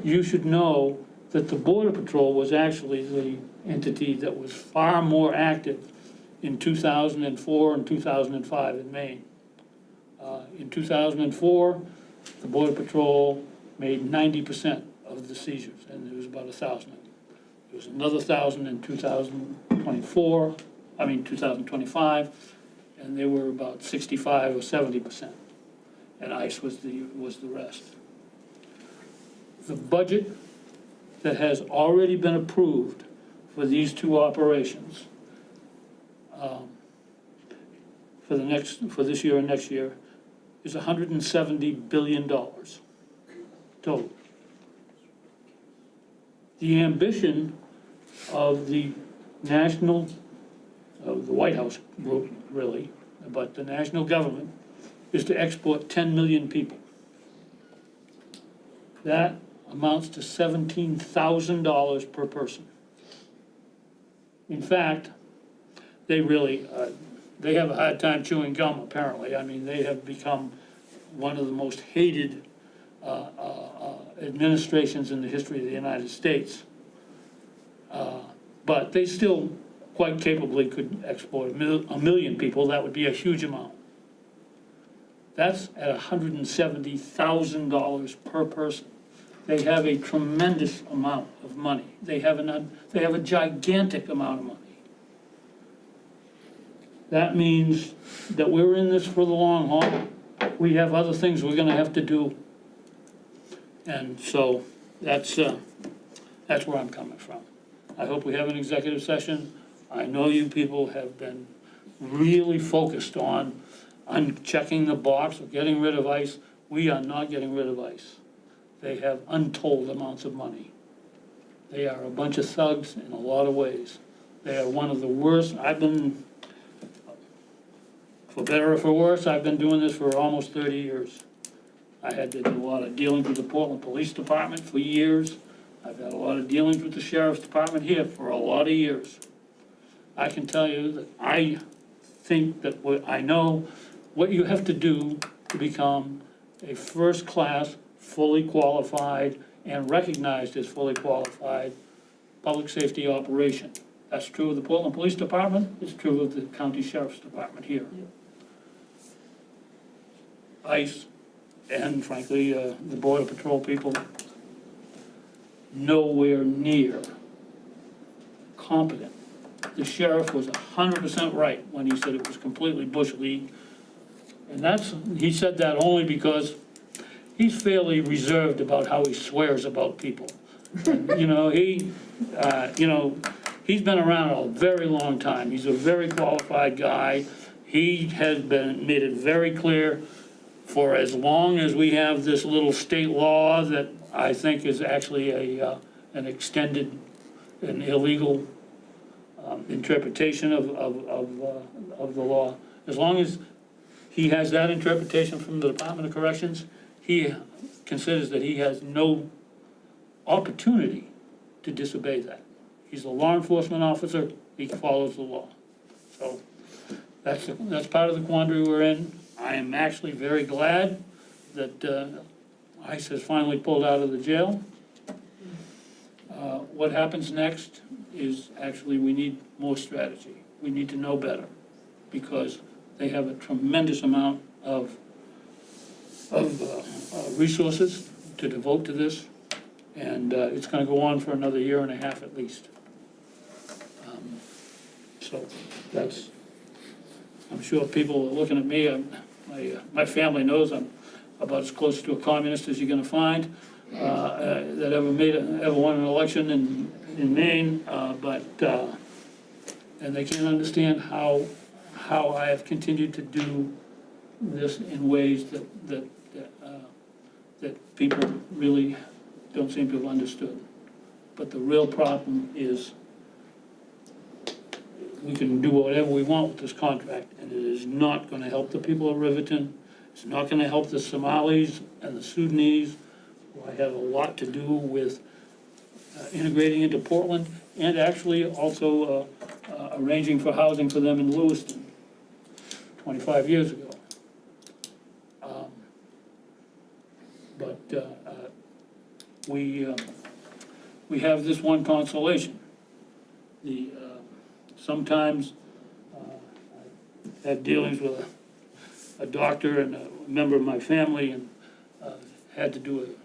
You should know that the Border Patrol was actually the entity that was far more active in 2004 and 2005 in Maine. In 2004, the Border Patrol made 90% of the seizures, and there was about 1,000 of them. There was another 1,000 in 2025, and they were about 65 or 70%, and ICE was the rest. The budget that has already been approved for these two operations for this year and next year is $170 billion total. The ambition of the White House group, really, but the national government, is to export 10 million people. That amounts to $17,000 per person. In fact, they have a hard time chewing gum, apparently. I mean, they have become one of the most hated administrations in the history of the United States. But they still quite capably could export a million people. That would be a huge amount. That's at $170,000 per person. They have a tremendous amount of money. They have a gigantic amount of money. That means that we're in this for the long haul. We have other things we're gonna have to do. And so that's where I'm coming from. I hope we have an executive session. I know you people have been really focused on checking the box of getting rid of ICE. we are not getting rid of ICE. They have untold amounts of money. They are a bunch of thugs in a lot of ways. They are one of the worst. For better or for worse, I've been doing this for almost 30 years. I had to do a lot of dealings with the Portland Police Department for years. I've had a lot of dealings with the Sheriff's Department here for a lot of years. I can tell you that I think that I know what you have to do to become a first-class, fully qualified, and recognized as fully qualified public safety operation. That's true of the Portland Police Department, it's true of the County Sheriff's Department here. ICE, and frankly, the Border Patrol people, nowhere near competent. The sheriff was 100% right when he said it was completely bush league. And he said that only because he's fairly reserved about how he swears about people. And, he's been around a very long time. He's a very qualified guy. He has made it very clear, for as long as we have this little state law that I think is actually an extended and illegal interpretation of the law, as long as he has that interpretation from the Department of Corrections, he considers that he has no opportunity to disobey that. He's a law enforcement officer, he follows the law. So that's part of the quandary we're in. I am actually very glad that ICE has finally pulled out of the jail. What happens next is actually we need more strategy. We need to know better because they have a tremendous amount of resources to devote to this, and it's going to go on for another year and a half at least. So I'm sure people are looking at me. My family knows I'm about as close to a communist as you're going to find that ever won an election in Maine, and they can't understand how I have continued to do this in ways that people really don't seem to have understood. But the real problem is we can do whatever we want with this contract, and it is not going to help the people of Riverton. It's not going to help the Somalis and the Sudanese, who I have a lot to do with integrating into Portland, and actually also arranging for housing for them in Lewiston 25 years ago. We have this one consolation. Sometimes I had dealings with a doctor and a member of my family, and had to do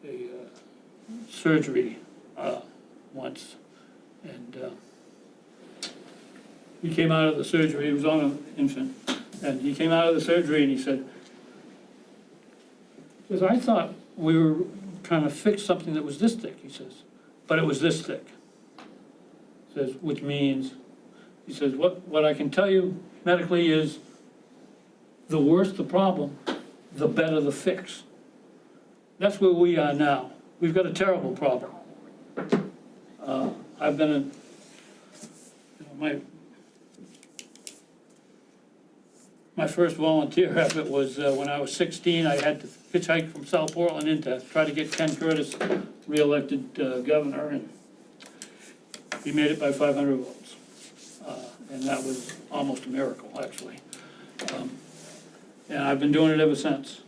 a surgery once, and he came out of the surgery. He was on an infant, and he came out of the surgery and he said, I thought we were trying to fix something that was this thick, he says, but it was this thick. Says, which means, he says, what I can tell you medically is the worse the problem, the better the fix. That's where we are now. We've got a terrible problem. I've been my first volunteer effort was when I was 16. I had to hitchhike from South Portland in to try to get Ken Curtis reelected governor, and he made it by 500 votes. And that was almost a miracle, actually. And I've been doing it ever since.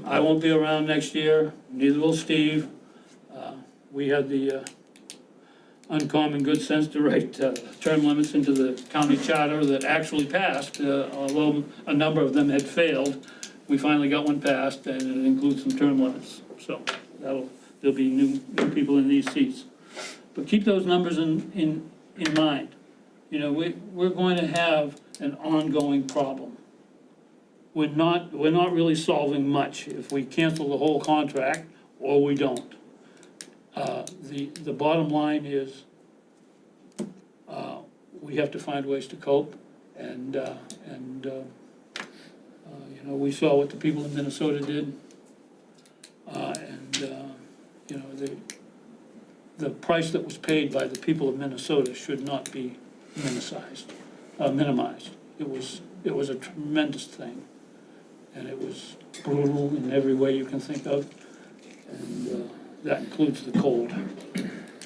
I won't be around next year, neither will Steve. We had the uncommon good sense to write term limits into the county charter that actually passed, although a number of them had failed. We finally got one passed, and it includes some term limits. So there'll be new people in these seats. But keep those numbers in mind. You know, we're going to have an ongoing problem. We're not really solving much if we cancel the whole contract or we don't. The bottom line is we have to find ways to cope, and You know, we saw what the people in Minnesota did. You know, the price that was paid by the people of Minnesota should not be minimized. It was a tremendous thing, and it was brutal in every way you can think of, and that includes the cold.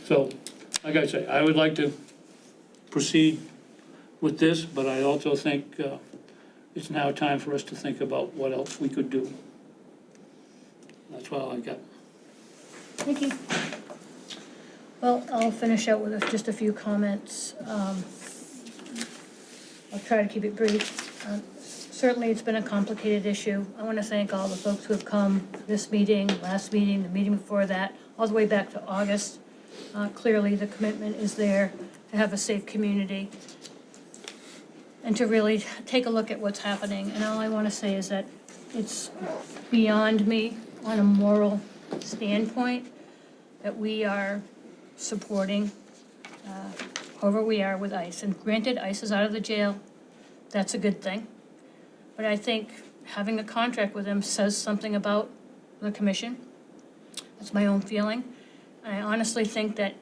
So, like I say, I would like to proceed with this, but I also think it's now time for us to think about what else we could do. That's all I got. Thank you. Well, I'll finish out with just a few comments. I'll try to keep it brief. Certainly, it's been a complicated issue. I want to thank all the folks who have come this meeting, last meeting, the meeting before that, all the way back to August. Clearly, the commitment is there to have a safe community and to really take a look at what's happening. And all I want to say is that it's beyond me on a moral standpoint that we are supporting whoever we are with ICE. And granted, ICE is out of the jail. That's a good thing. But I think having a contract with them says something about the commission. That's my own feeling. And I honestly think that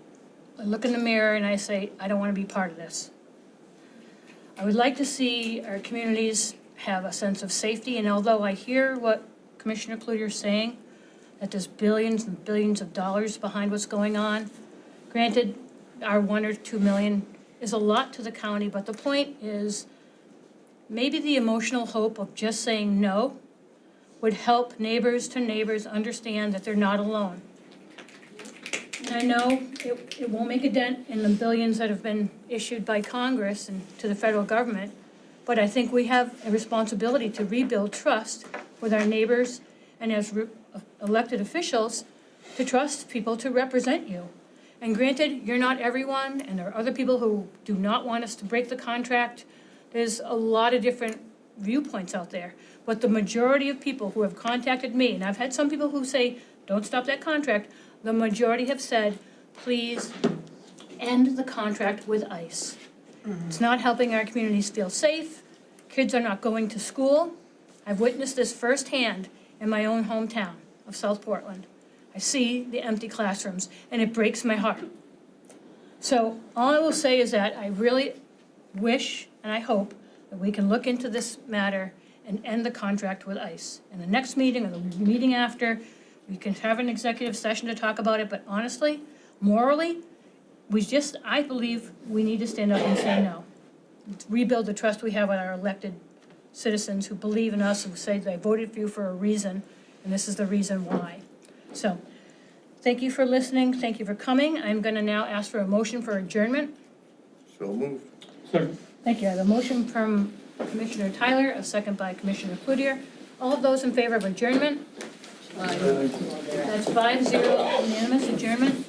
I look in the mirror and I say, I don't want to be part of this. I would like to see our communities have a sense of safety, and although I hear what Commissioner Cloutier is saying, that there's billions and billions of dollars behind what's going on, granted, our 1 or 2 million is a lot to the county, but the point is maybe the emotional hope of just saying no would help neighbors to neighbors understand that they're not alone. And I know it won't make a dent in the billions that have been issued by Congress and to the federal government, but I think we have a responsibility to rebuild trust with our neighbors and as elected officials to trust people to represent you. And granted, you're not everyone, and there are other people who do not want us to break the contract. There's a lot of different viewpoints out there. But the majority of people who have contacted me, and I've had some people who say, don't stop that contract, the majority have said, please end the contract with ICE. It's not helping our communities feel safe. Kids are not going to school. I've witnessed this firsthand in my own hometown of South Portland. I see the empty classrooms, and it breaks my heart. So all I will say is that I really wish and I hope that we can look into this matter and end the contract with ICE. In the next meeting or the meeting after, we can have an executive session to talk about it, but honestly, morally, I believe we need to stand up and say no. Rebuild the trust we have with our elected citizens who believe in us, who say they voted for you for a reason, and this is the reason why. So, thank you for listening, thank you for coming. I'm gonna now ask for a motion for adjournment. So moved. Second. Thank you. I have a motion from Commissioner Tyler, a second by Commissioner Cloutier. All of those in favor of adjournment? That's 5-0 unanimous adjournment.